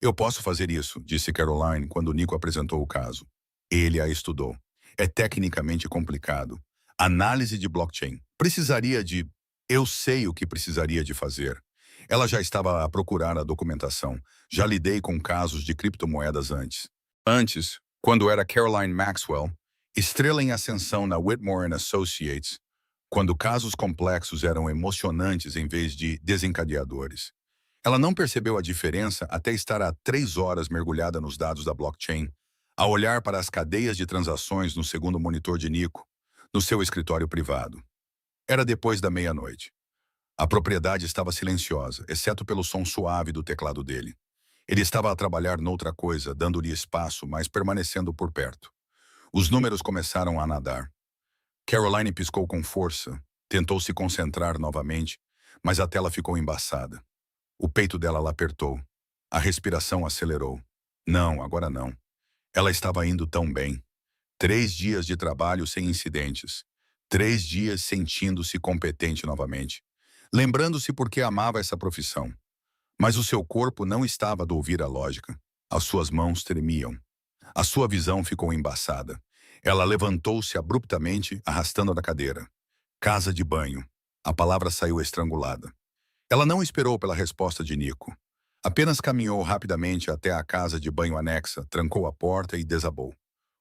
Eu posso fazer isso, disse Caroline quando Nico apresentou o caso. Ele a estudou. É tecnicamente complicado. Análise de blockchain. Precisaria de... Eu sei o que precisaria de fazer. Ela já estava a procurar a documentação. Já lidei com casos de criptomoedas antes. Antes, quando era Caroline Maxwell, estrela em ascensão na Whitmore Associates, quando casos complexos eram emocionantes em vez de desencadeadores. Ela não percebeu a diferença até estar há 3 horas mergulhada nos dados da blockchain, a olhar para as cadeias de transações no segundo monitor de Nico, no seu escritório privado. Era depois da meia-noite. A propriedade estava silenciosa, exceto pelo som suave do teclado dele. Ele estava a trabalhar noutra coisa, dando-lhe espaço, mas permanecendo por perto. Os números começaram a nadar. Caroline piscou com força, tentou se concentrar novamente, mas a tela ficou embaçada. O peito dela la apertou. A respiração acelerou. Não, agora não. Ela estava indo tão bem. 3 dias de trabalho sem incidentes. 3 dias sentindo-se competente novamente. Lembrando-se porque amava essa profissão. Mas o seu corpo não estava a ouvir a lógica. As suas mãos tremiam. A sua visão ficou embaçada. Ela levantou-se abruptamente, arrastando da cadeira. Casa de banho. A palavra saiu estrangulada. Ela não esperou pela resposta de Nico. Apenas caminhou rapidamente até a casa de banho anexa, trancou a porta e desabou.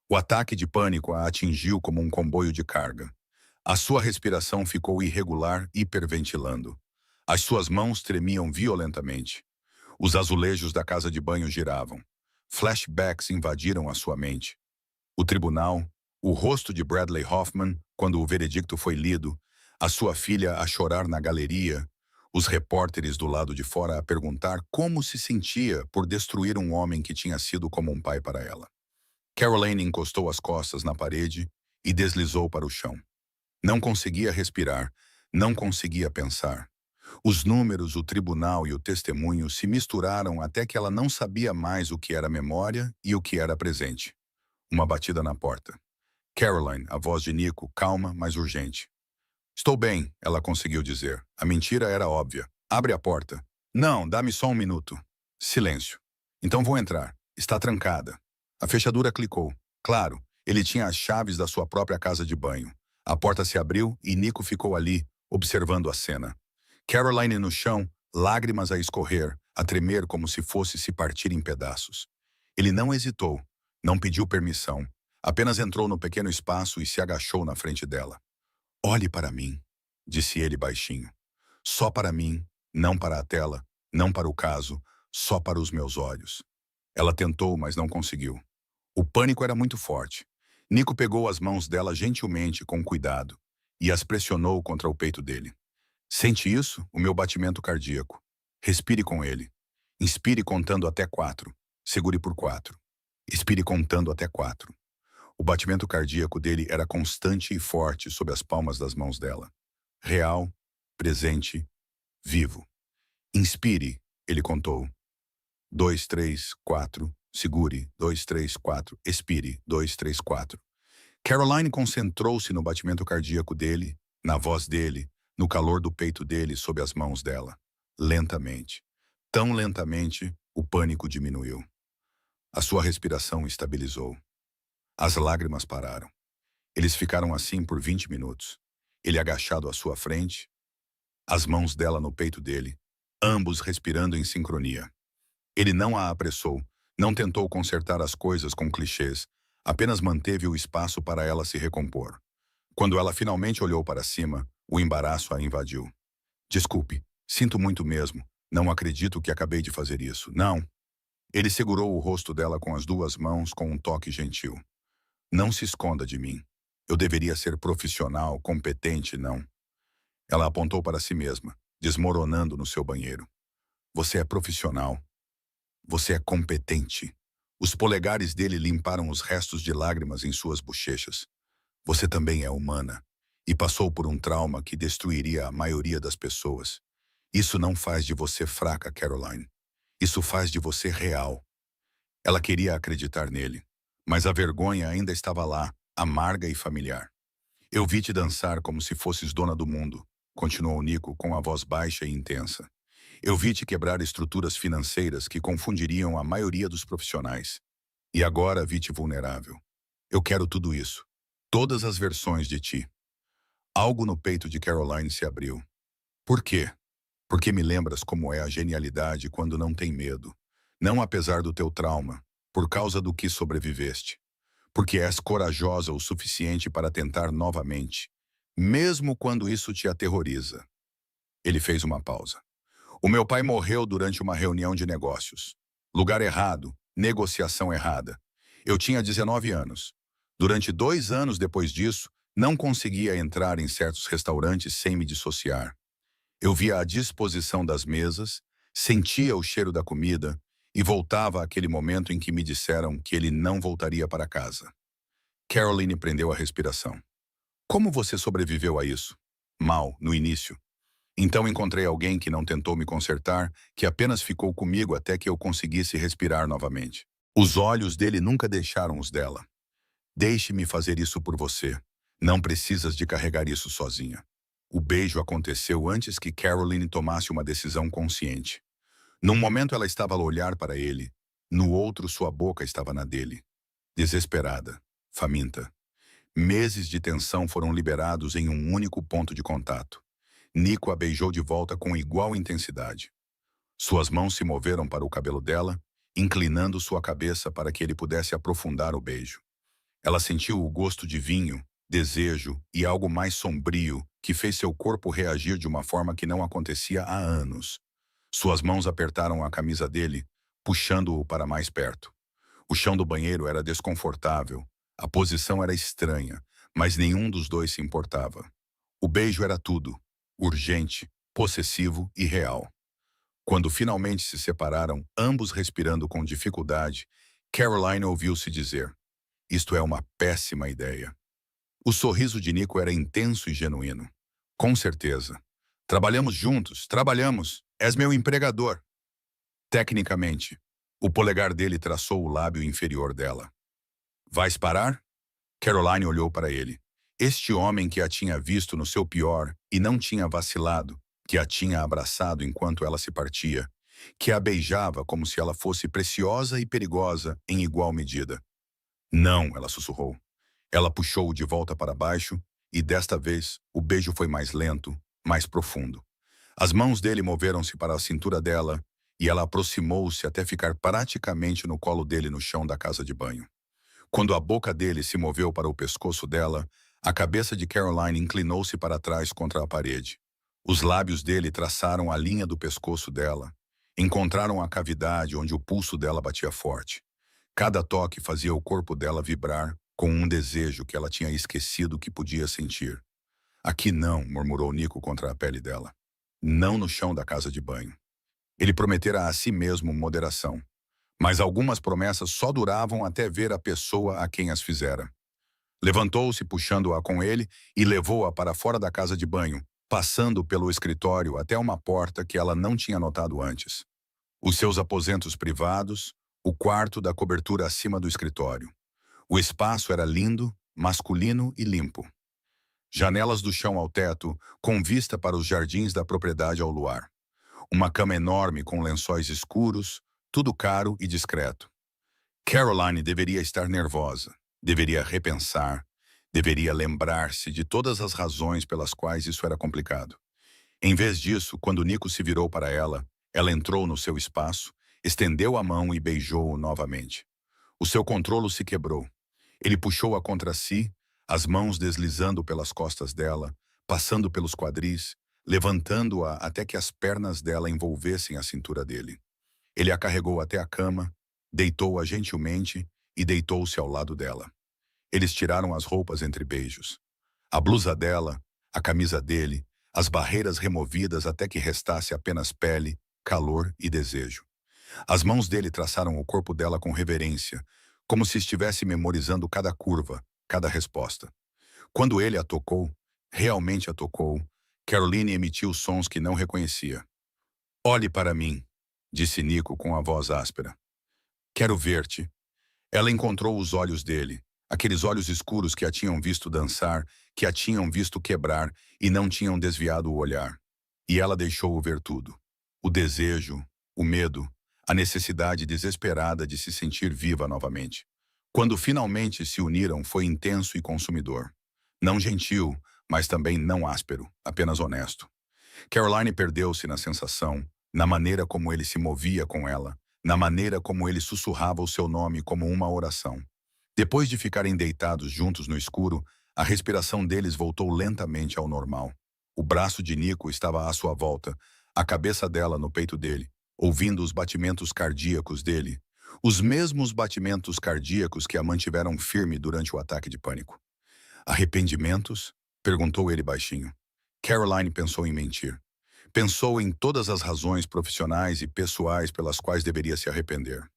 O ataque de pânico a atingiu como um comboio de carga. A sua respiração ficou irregular, hiperventilando. As suas mãos tremiam violentamente. Os azulejos da casa de banho giravam. Flashbacks invadiram a sua mente. O tribunal, o rosto de Bradley Hoffman, quando o veredicto foi lido, A sua filha a chorar na galeria, os repórteres do lado de fora a perguntar como se sentia por destruir um homem que tinha sido como um pai para ela. Caroline encostou as costas na parede e deslizou para o chão. Não conseguia respirar, não conseguia pensar. Os números, o tribunal e o testemunho se misturaram até que ela não sabia mais o que era memória e o que era presente. Uma batida na porta. Caroline, a voz de Nico, calma, mas urgente. Estou bem, ela conseguiu dizer. A mentira era óbvia. Abre a porta. Não, dá-me só um minuto. Silêncio. Então vou entrar. Está trancada. A fechadura clicou. Claro, ele tinha as chaves da sua própria casa de banho. A porta se abriu e Nico ficou ali, observando a cena. Caroline no chão, lágrimas a escorrer, a tremer como se fosse se partir em pedaços. Ele não hesitou, não pediu permissão. Apenas entrou no pequeno espaço e se agachou na frente dela. Olhe para mim, disse ele baixinho. Só para mim, não para a tela, não para o caso, só para os meus olhos. Ela tentou, mas não conseguiu. O pânico era muito forte. Nico pegou as mãos dela gentilmente, com cuidado, e as pressionou contra o peito dele. Sente isso? O meu batimento cardíaco. Respire com ele. Inspire contando até 4. Segure por 4. Expire contando até 4. O batimento cardíaco dele era constante e forte sob as palmas das mãos dela. Real, presente, vivo. Inspire, ele contou. 2, 3, 4. Segure. 2, 3, 4. Expire. 2, 3, 4. Caroline concentrou-se no batimento cardíaco dele, na voz dele, no calor do peito dele sob as mãos dela. Lentamente. Tão lentamente, o pânico diminuiu. A sua respiração estabilizou. As lágrimas pararam. Eles ficaram assim por 20 minutos. Ele agachado à sua frente, as mãos dela no peito dele, ambos respirando em sincronia. Ele não a apressou, não tentou consertar as coisas com clichês, apenas manteve o espaço para ela se recompor. Quando ela finalmente olhou para cima, o embaraço a invadiu. Desculpe, sinto muito mesmo, não acredito que acabei de fazer isso, não. Ele segurou o rosto dela com as duas mãos com um toque gentil. Não se esconda de mim. Eu deveria ser profissional, competente, não. Ela apontou para si mesma, desmoronando no seu banheiro. Você é profissional. Você é competente. Os polegares dele limparam os restos de lágrimas em suas bochechas. Você também é humana. E passou por um trauma que destruiria a maioria das pessoas. Isso não faz de você fraca, Caroline. Isso faz de você real. Ela queria acreditar nele. Mas a vergonha ainda estava lá, amarga e familiar. Eu vi te dançar como se fosses dona do mundo, continuou Nico com a voz baixa e intensa. Eu vi te quebrar estruturas financeiras que confundiriam a maioria dos profissionais. E agora vi-te vulnerável. Eu quero tudo isso. Todas as versões de ti. Algo no peito de Caroline se abriu. Por quê? Porque me lembras como é a genialidade quando não tem medo. Não apesar do teu trauma, por causa do que sobreviveste. Porque és corajosa o suficiente para tentar novamente, mesmo quando isso te aterroriza. Ele fez uma pausa. O meu pai morreu durante uma reunião de negócios. Lugar errado, negociação errada. Eu tinha 19 anos. Durante 2 anos depois disso, não conseguia entrar em certos restaurantes sem me dissociar. Eu via a disposição das mesas, sentia o cheiro da comida e voltava àquele momento em que me disseram que ele não voltaria para casa. Caroline prendeu a respiração. Como você sobreviveu a isso? Mal, no início. Então encontrei alguém que não tentou me consertar, que apenas ficou comigo até que eu conseguisse respirar novamente. Os olhos dele nunca deixaram os dela. Deixe-me fazer isso por você. Não precisas de carregar isso sozinha. O beijo aconteceu antes que Caroline tomasse uma decisão consciente. Num momento ela estava a olhar para ele, no outro sua boca estava na dele. Desesperada, faminta. Meses de tensão foram liberados em um único ponto de contato. Nico a beijou de volta com igual intensidade. Suas mãos se moveram para o cabelo dela, inclinando sua cabeça para que ele pudesse aprofundar o beijo. Ela sentiu o gosto de vinho, desejo e algo mais sombrio que fez seu corpo reagir de uma forma que não acontecia há anos. Suas mãos apertaram a camisa dele, puxando-o para mais perto. O chão do banheiro era desconfortável, a posição era estranha, mas nenhum dos dois se importava. O beijo era tudo, urgente, possessivo e real. Quando finalmente se separaram, ambos respirando com dificuldade, Caroline ouviu-se dizer: "Isto é uma péssima ideia." O sorriso de Nico era intenso e genuíno. "Com certeza. Trabalhamos juntos, trabalhamos. És meu empregador." Tecnicamente, o polegar dele traçou o lábio inferior dela. "Vais parar?" Caroline olhou para ele. Este homem que a tinha visto no seu pior e não tinha vacilado, que a tinha abraçado enquanto ela se partia, que a beijava como se ela fosse preciosa e perigosa em igual medida. "Não," ela sussurrou. Ela puxou-o de volta para baixo e, desta vez, o beijo foi mais lento, mais profundo. As mãos dele moveram-se para a cintura dela e ela aproximou-se até ficar praticamente no colo dele no chão da casa de banho. Quando a boca dele se moveu para o pescoço dela, a cabeça de Caroline inclinou-se para trás contra a parede. Os lábios dele traçaram a linha do pescoço dela, encontraram a cavidade onde o pulso dela batia forte. Cada toque fazia o corpo dela vibrar com um desejo que ela tinha esquecido que podia sentir. "Aqui não," murmurou Nico contra a pele dela. "Não no chão da casa de banho." Ele prometera a si mesmo moderação. Mas algumas promessas só duravam até ver a pessoa a quem as fizera. Levantou-se puxando-a com ele e levou-a para fora da casa de banho, passando pelo escritório até uma porta que ela não tinha notado antes. Os seus aposentos privados, o quarto da cobertura acima do escritório. O espaço era lindo, masculino e limpo. Janelas do chão ao teto, com vista para os jardins da propriedade ao luar. Uma cama enorme com lençóis escuros, tudo caro e discreto. Caroline deveria estar nervosa, deveria repensar, deveria lembrar-se de todas as razões pelas quais isso era complicado. Em vez disso, quando Nico se virou para ela, ela entrou no seu espaço, estendeu a mão e beijou-o novamente. O seu controlo se quebrou. Ele puxou-a contra si, as mãos deslizando pelas costas dela, passando pelos quadris, levantando-a até que as pernas dela envolvessem a cintura dele. Ele a carregou até a cama, deitou-a gentilmente e deitou-se ao lado dela. Eles tiraram as roupas entre beijos. A blusa dela, a camisa dele, as barreiras removidas até que restasse apenas pele, calor e desejo. As mãos dele traçaram o corpo dela com reverência, como se estivesse memorizando cada curva, cada resposta. Quando ele a tocou, realmente a tocou, Caroline emitiu sons que não reconhecia. "Olhe para mim", disse Nico com a voz áspera. "Quero ver-te." Ela encontrou os olhos dele, aqueles olhos escuros que a tinham visto dançar, que a tinham visto quebrar e não tinham desviado o olhar. E ela deixou-o ver tudo. O desejo, o medo, a necessidade desesperada de se sentir viva novamente. Quando finalmente se uniram, foi intenso e consumidor. Não gentil, mas também não áspero, apenas honesto. Caroline perdeu-se na sensação, na maneira como ele se movia com ela, na maneira como ele sussurrava o seu nome como uma oração. Depois de ficarem deitados juntos no escuro, a respiração deles voltou lentamente ao normal. O braço de Nico estava à sua volta, a cabeça dela no peito dele, ouvindo os batimentos cardíacos dele, os mesmos batimentos cardíacos que a mantiveram firme durante o ataque de pânico. "Arrependimentos?" perguntou ele baixinho. Caroline pensou em mentir. Pensou em todas as razões profissionais e pessoais pelas quais deveria se arrepender.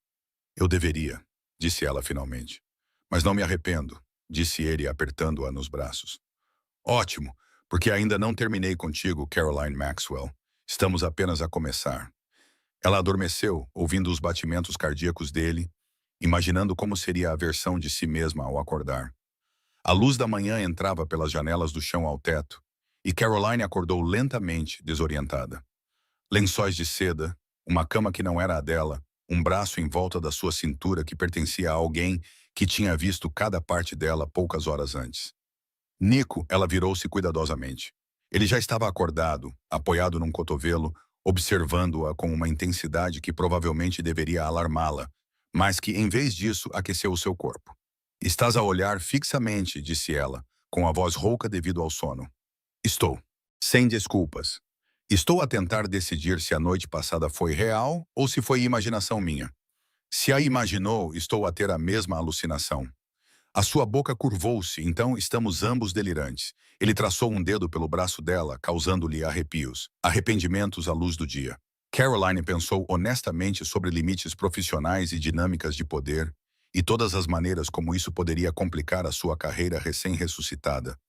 "Eu deveria", disse ela finalmente. "Mas não me arrependo", disse ele apertando-a nos braços. "Ótimo, porque ainda não terminei contigo, Caroline Maxwell. Estamos apenas a começar." Ela adormeceu, ouvindo os batimentos cardíacos dele, imaginando como seria a versão de si mesma ao acordar. A luz da manhã entrava pelas janelas do chão ao teto, e Caroline acordou lentamente, desorientada. Lençóis de seda, uma cama que não era a dela, um braço em volta da sua cintura que pertencia a alguém que tinha visto cada parte dela poucas horas antes. Nico, ela virou-se cuidadosamente. Ele já estava acordado, apoiado num cotovelo, observando-a com uma intensidade que provavelmente deveria alarmá-la, mas que, em vez disso, aqueceu o seu corpo. "Estás a olhar fixamente", disse ela, com a voz rouca devido ao sono. "Estou. Sem desculpas. Estou a tentar decidir se a noite passada foi real ou se foi imaginação minha. Se a imaginou, estou a ter a mesma alucinação. A sua boca curvou-se, então estamos ambos delirantes. Ele traçou um dedo pelo braço dela, causando-lhe arrepios, arrependimentos à luz do dia. Caroline pensou honestamente sobre limites profissionais e dinâmicas de poder, e todas as maneiras como isso poderia complicar a sua carreira recém-ressuscitada,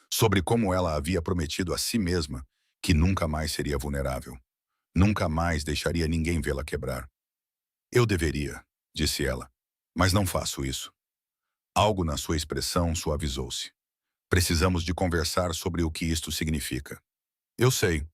sobre como ela havia prometido a si mesma que nunca mais seria vulnerável. Nunca mais deixaria ninguém vê-la quebrar. Eu deveria, disse ela, mas não faço isso. Algo na sua expressão suavizou-se. Precisamos de conversar sobre o que isto significa. Eu sei.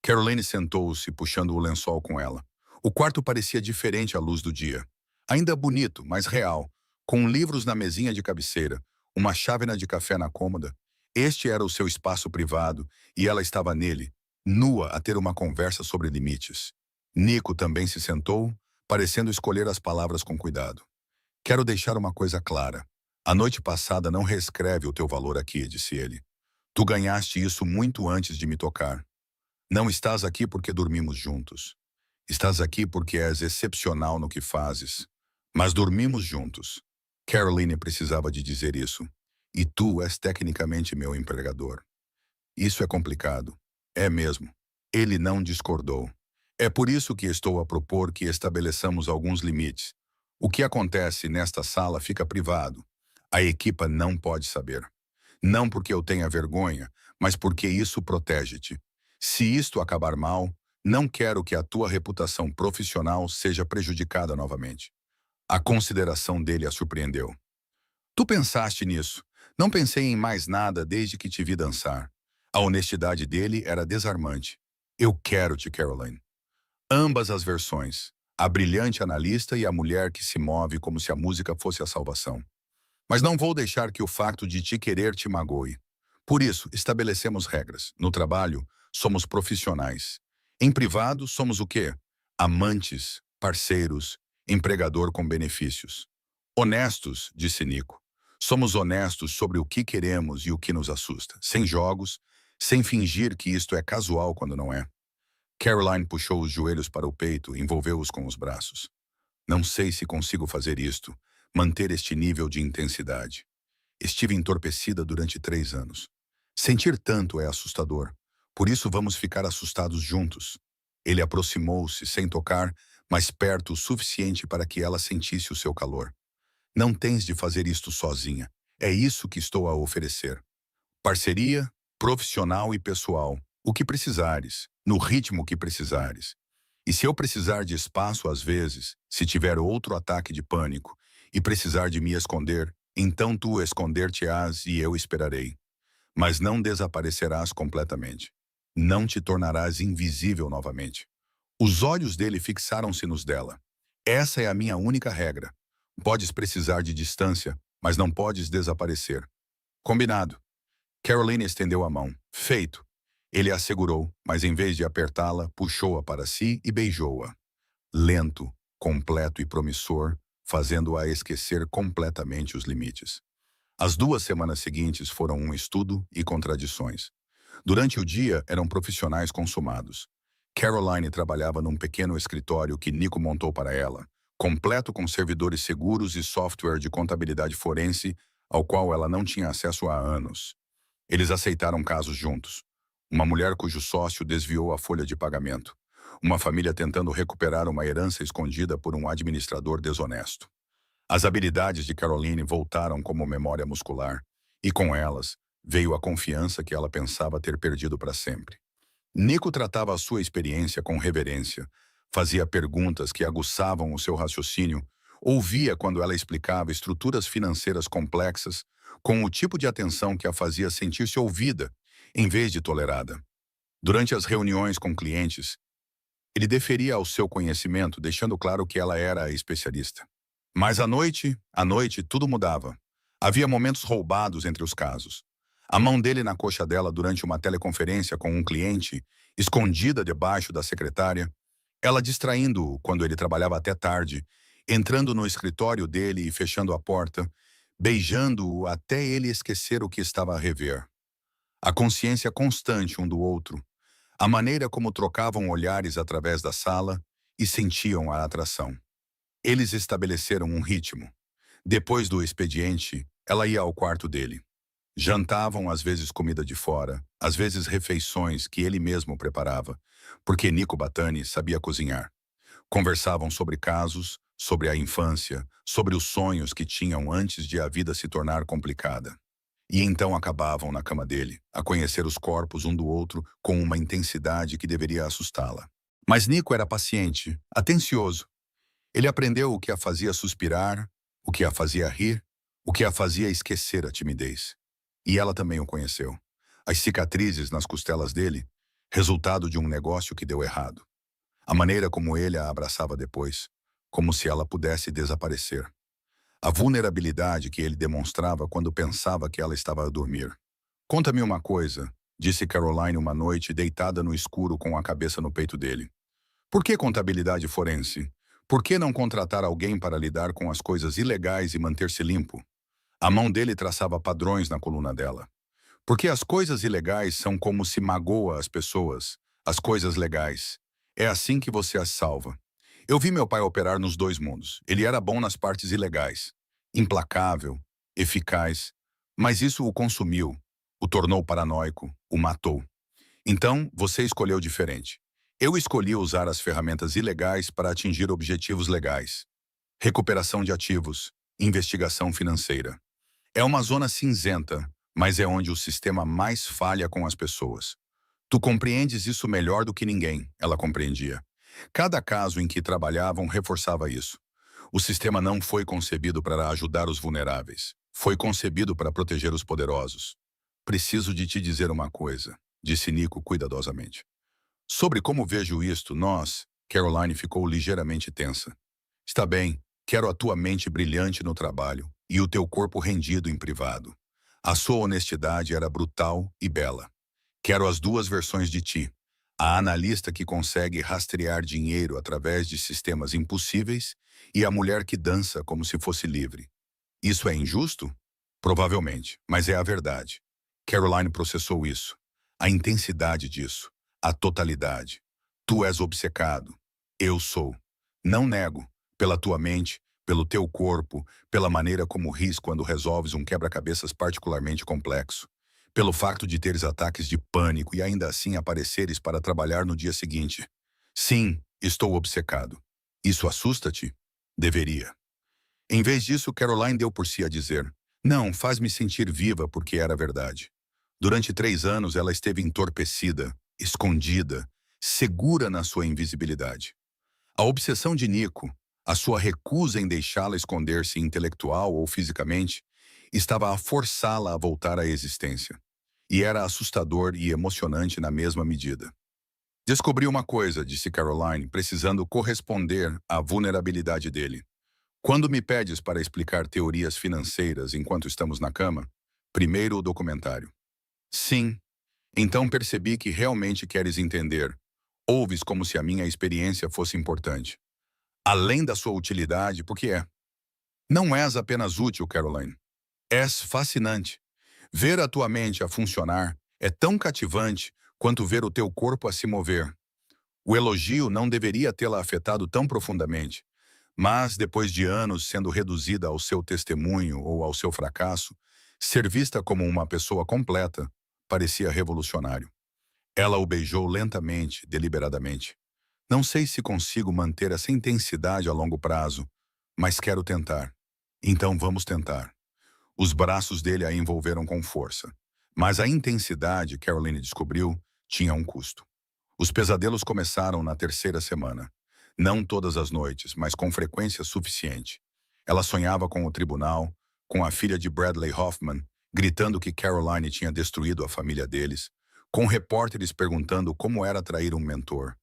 Caroline sentou-se, puxando o lençol com ela. O quarto parecia diferente à luz do dia. Ainda bonito, mas real, com livros na mesinha de cabeceira, uma chávena de café na cômoda. Este era o seu espaço privado, e ela estava nele, nua a ter uma conversa sobre limites. Nico também se sentou, parecendo escolher as palavras com cuidado. Quero deixar uma coisa clara. A noite passada não reescreve o teu valor aqui, disse ele. Tu ganhaste isso muito antes de me tocar. Não estás aqui porque dormimos juntos. Estás aqui porque és excepcional no que fazes. Mas dormimos juntos. Caroline precisava de dizer isso. E tu és tecnicamente meu empregador. Isso é complicado. É mesmo. Ele não discordou. É por isso que estou a propor que estabeleçamos alguns limites. O que acontece nesta sala fica privado. A equipa não pode saber. Não porque eu tenha vergonha, mas porque isso protege-te. Se isto acabar mal, não quero que a tua reputação profissional seja prejudicada novamente. A consideração dele a surpreendeu. Tu pensaste nisso. Não pensei em mais nada desde que te vi dançar. A honestidade dele era desarmante. Eu quero-te, Caroline. Ambas as versões. A brilhante analista e a mulher que se move como se a música fosse a salvação. Mas não vou deixar que o facto de te querer te magoe. Por isso, estabelecemos regras. No trabalho, somos profissionais. Em privado, somos o quê? Amantes, parceiros, empregador com benefícios. Honestos, disse Nico. Somos honestos sobre o que queremos e o que nos assusta, sem jogos, sem fingir que isto é casual quando não é. Caroline puxou os joelhos para o peito e envolveu-os com os braços. Não sei se consigo fazer isto, manter este nível de intensidade. Estive entorpecida durante 3 anos. Sentir tanto é assustador. Por isso vamos ficar assustados juntos. Ele aproximou-se, sem tocar, mas perto o suficiente para que ela sentisse o seu calor. Não tens de fazer isto sozinha. É isso que estou a oferecer. Parceria, profissional e pessoal. O que precisares, no ritmo que precisares. E se eu precisar de espaço às vezes, se tiver outro ataque de pânico, e precisar de me esconder, então tu esconder-te-ás e eu esperarei. Mas não desaparecerás completamente. Não te tornarás invisível novamente. Os olhos dele fixaram-se nos dela. Essa é a minha única regra. Podes precisar de distância, mas não podes desaparecer. Combinado. Caroline estendeu a mão. Feito. Ele a segurou, mas em vez de apertá-la, puxou-a para si e beijou-a. Lento, completo e promissor, fazendo-a esquecer completamente os limites. As 2 semanas seguintes foram um estudo e contradições. Durante o dia, eram profissionais consumados. Caroline trabalhava num pequeno escritório que Nico montou para ela, completo com servidores seguros e software de contabilidade forense, ao qual ela não tinha acesso há anos. Eles aceitaram casos juntos. Uma mulher cujo sócio desviou a folha de pagamento. Uma família tentando recuperar uma herança escondida por um administrador desonesto. As habilidades de Caroline voltaram como memória muscular, e com elas veio a confiança que ela pensava ter perdido para sempre. Nico tratava a sua experiência com reverência, fazia perguntas que aguçavam o seu raciocínio, ouvia quando ela explicava estruturas financeiras complexas, com o tipo de atenção que a fazia sentir-se ouvida, em vez de tolerada. Durante as reuniões com clientes, ele deferia ao seu conhecimento, deixando claro que ela era a especialista. Mas à noite, tudo mudava. Havia momentos roubados entre os casos. A mão dele na coxa dela durante uma teleconferência com um cliente, escondida debaixo da secretária, ela distraindo-o quando ele trabalhava até tarde, entrando no escritório dele e fechando a porta, beijando-o até ele esquecer o que estava a rever. A consciência constante um do outro, a maneira como trocavam olhares através da sala e sentiam a atração. Eles estabeleceram um ritmo. Depois do expediente, Ela ia ao quarto dele. Jantavam às vezes comida de fora, às vezes refeições que ele mesmo preparava, porque Nico Batani sabia cozinhar. Conversavam sobre casos, sobre a infância, sobre os sonhos que tinham antes de a vida se tornar complicada. E então acabavam na cama dele, a conhecer os corpos um do outro com uma intensidade que deveria assustá-la. Mas Nico era paciente, atencioso. Ele aprendeu o que a fazia suspirar, o que a fazia rir, o que a fazia esquecer a timidez. E ela também o conheceu. As cicatrizes nas costelas dele, resultado de um negócio que deu errado. A maneira como ele a abraçava depois, como se ela pudesse desaparecer. A vulnerabilidade que ele demonstrava quando pensava que ela estava a dormir. "Conta-me uma coisa", disse Caroline uma noite, deitada no escuro com a cabeça no peito dele. "Por que contabilidade forense? Por que não contratar alguém para lidar com as coisas ilegais e manter-se limpo?" A mão dele traçava padrões na coluna dela. "Porque as coisas ilegais são como se magoa as pessoas, as coisas legais. É assim que você as salva." Eu vi meu pai operar nos dois mundos. Ele era bom nas partes ilegais. Implacável, eficaz. Mas isso o consumiu, o tornou paranoico, o matou. Então, você escolheu diferente. Eu escolhi usar as ferramentas ilegais para atingir objetivos legais. Recuperação de ativos, investigação financeira. É uma zona cinzenta, mas é onde o sistema mais falha com as pessoas. Tu compreendes isso melhor do que ninguém, ela compreendia. Cada caso em que trabalhavam reforçava isso. O sistema não foi concebido para ajudar os vulneráveis. Foi concebido para proteger os poderosos. "Preciso de te dizer uma coisa", disse Nico cuidadosamente. "Sobre como vejo isto, Caroline ficou ligeiramente tensa. "Está bem, quero a tua mente brilhante no trabalho e o teu corpo rendido em privado. A sua honestidade era brutal e bela. Quero as duas versões de ti. A analista que consegue rastrear dinheiro através de sistemas impossíveis e a mulher que dança como se fosse livre. Isso é injusto? Provavelmente, mas é a verdade." Caroline processou isso. A intensidade disso. A totalidade. "Tu és obcecado. Eu sou. Não nego. Pela tua mente, pelo teu corpo, pela maneira como ris quando resolves um quebra-cabeças particularmente complexo. Pelo facto de teres ataques de pânico e ainda assim apareceres para trabalhar no dia seguinte. Sim, estou obcecado. Isso assusta-te? Deveria." Em vez disso, Caroline deu por si a dizer: "Não, faz-me sentir viva porque era verdade." Durante 3 anos ela esteve entorpecida, escondida, segura na sua invisibilidade. A obsessão de Nico, a sua recusa em deixá-la esconder-se intelectual ou fisicamente, estava a forçá-la a voltar à existência. E era assustador e emocionante na mesma medida. "Descobri uma coisa", disse Caroline, precisando corresponder à vulnerabilidade dele. "Quando me pedes para explicar teorias financeiras enquanto estamos na cama, primeiro o documentário." "Sim. Então percebi que realmente queres entender. Ouves como se a minha experiência fosse importante. Além da sua utilidade, porque é. Não és apenas útil, Caroline. És fascinante. Ver a tua mente a funcionar é tão cativante quanto ver o teu corpo a se mover. O elogio não deveria tê-la afetado tão profundamente, mas depois de anos sendo reduzida ao seu testemunho ou ao seu fracasso, ser vista como uma pessoa completa parecia revolucionário. Ela o beijou lentamente, deliberadamente. "Não sei se consigo manter essa intensidade a longo prazo, mas quero tentar." "Então vamos tentar." Os braços dele a envolveram com força. Mas a intensidade, Caroline descobriu, tinha um custo. Os pesadelos começaram na 3ª semana. Não todas as noites, mas com frequência suficiente. Ela sonhava com o tribunal, com a filha de Bradley Hoffman, gritando que Caroline tinha destruído a família deles, com repórteres perguntando como era trair um mentor.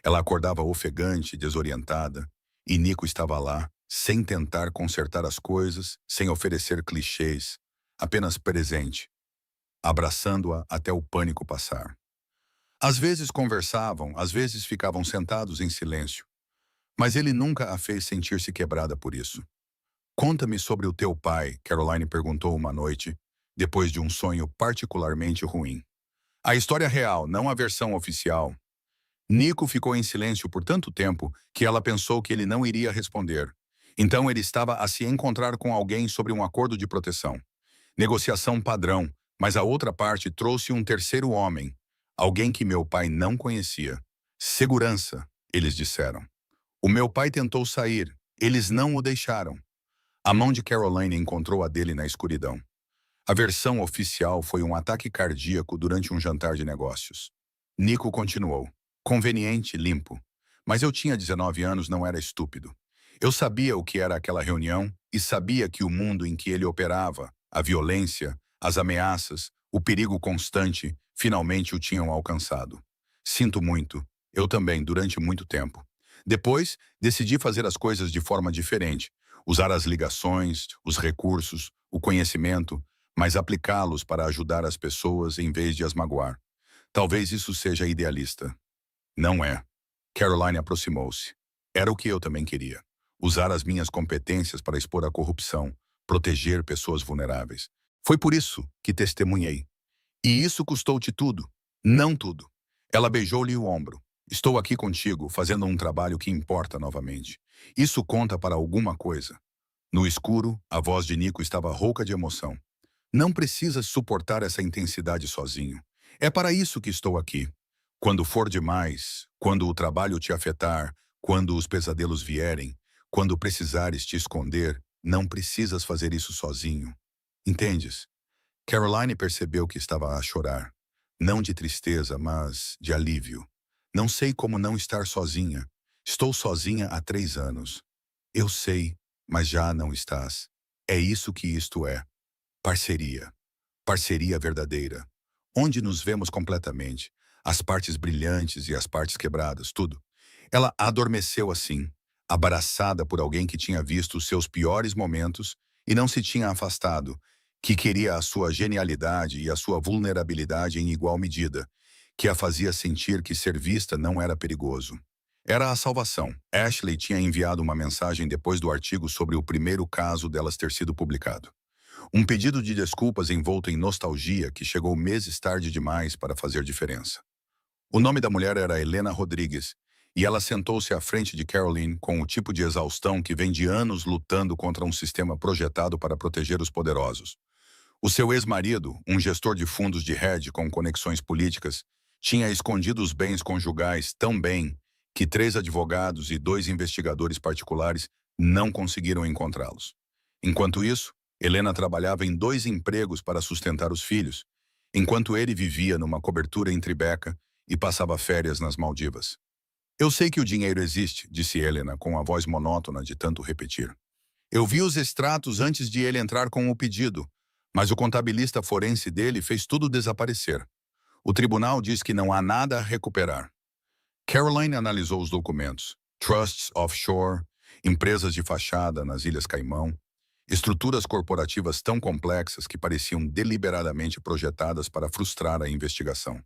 Ela acordava ofegante, desorientada, e Nico estava lá, sem tentar consertar as coisas, sem oferecer clichês, apenas presente, abraçando-a até o pânico passar. Às vezes conversavam, às vezes ficavam sentados em silêncio, mas ele nunca a fez sentir-se quebrada por isso. "Conta-me sobre o teu pai", Caroline perguntou uma noite, depois de um sonho particularmente ruim. "A história real, não a versão oficial." Nico ficou em silêncio por tanto tempo que ela pensou que ele não iria responder. Então ele estava a se encontrar com alguém sobre um acordo de proteção. Negociação padrão, mas a outra parte trouxe um terceiro homem, alguém que meu pai não conhecia. Segurança, eles disseram. O meu pai tentou sair, eles não o deixaram. A mão de Caroline encontrou a dele na escuridão. A versão oficial foi um ataque cardíaco durante um jantar de negócios. Nico continuou. Conveniente, limpo. Mas eu tinha 19 anos, não era estúpido. Eu sabia o que era aquela reunião e sabia que o mundo em que ele operava, a violência, as ameaças, o perigo constante, finalmente o tinham alcançado. Sinto muito. Eu também, durante muito tempo. Depois, decidi fazer as coisas de forma diferente. Usar as ligações, os recursos, o conhecimento, mas aplicá-los para ajudar as pessoas em vez de as magoar. Talvez isso seja idealista. Não é. Caroline aproximou-se. Era o que eu também queria. Usar as minhas competências para expor a corrupção, proteger pessoas vulneráveis. Foi por isso que testemunhei. E isso custou-te tudo. Não tudo. Ela beijou-lhe o ombro. Estou aqui contigo, fazendo um trabalho que importa novamente. Isso conta para alguma coisa. No escuro, a voz de Nico estava rouca de emoção. Não precisas suportar essa intensidade sozinho. É para isso que estou aqui. Quando for demais, quando o trabalho te afetar, quando os pesadelos vierem, quando precisares te esconder, não precisas fazer isso sozinho. Entendes? Caroline percebeu que estava a chorar. Não de tristeza, mas de alívio. Não sei como não estar sozinha. Estou sozinha há 3 anos. Eu sei, mas já não estás. É isso que isto é. Parceria. Parceria verdadeira. Onde nos vemos completamente. As partes brilhantes e as partes quebradas, tudo. Ela adormeceu assim, abraçada por alguém que tinha visto os seus piores momentos e não se tinha afastado, que queria a sua genialidade e a sua vulnerabilidade em igual medida, que a fazia sentir que ser vista não era perigoso. Era a salvação. Ashley tinha enviado uma mensagem depois do artigo sobre o primeiro caso delas ter sido publicado. Um pedido de desculpas envolto em nostalgia que chegou meses tarde demais para fazer diferença. O nome da mulher era Helena Rodrigues, e ela sentou-se à frente de Caroline com o tipo de exaustão que vem de anos lutando contra um sistema projetado para proteger os poderosos. O seu ex-marido, um gestor de fundos de hedge com conexões políticas, tinha escondido os bens conjugais tão bem que 3 advogados e 2 investigadores particulares não conseguiram encontrá-los. Enquanto isso, Helena trabalhava em 2 empregos para sustentar os filhos, enquanto ele vivia numa cobertura em Tribeca e passava férias nas Maldivas. Eu sei que o dinheiro existe, disse Helena com a voz monótona de tanto repetir. Eu vi os extratos antes de ele entrar com o pedido, mas o contabilista forense dele fez tudo desaparecer. O tribunal diz que não há nada a recuperar. Caroline analisou os documentos. Trusts offshore, empresas de fachada nas Ilhas Caimão, estruturas corporativas tão complexas que pareciam deliberadamente projetadas para frustrar a investigação.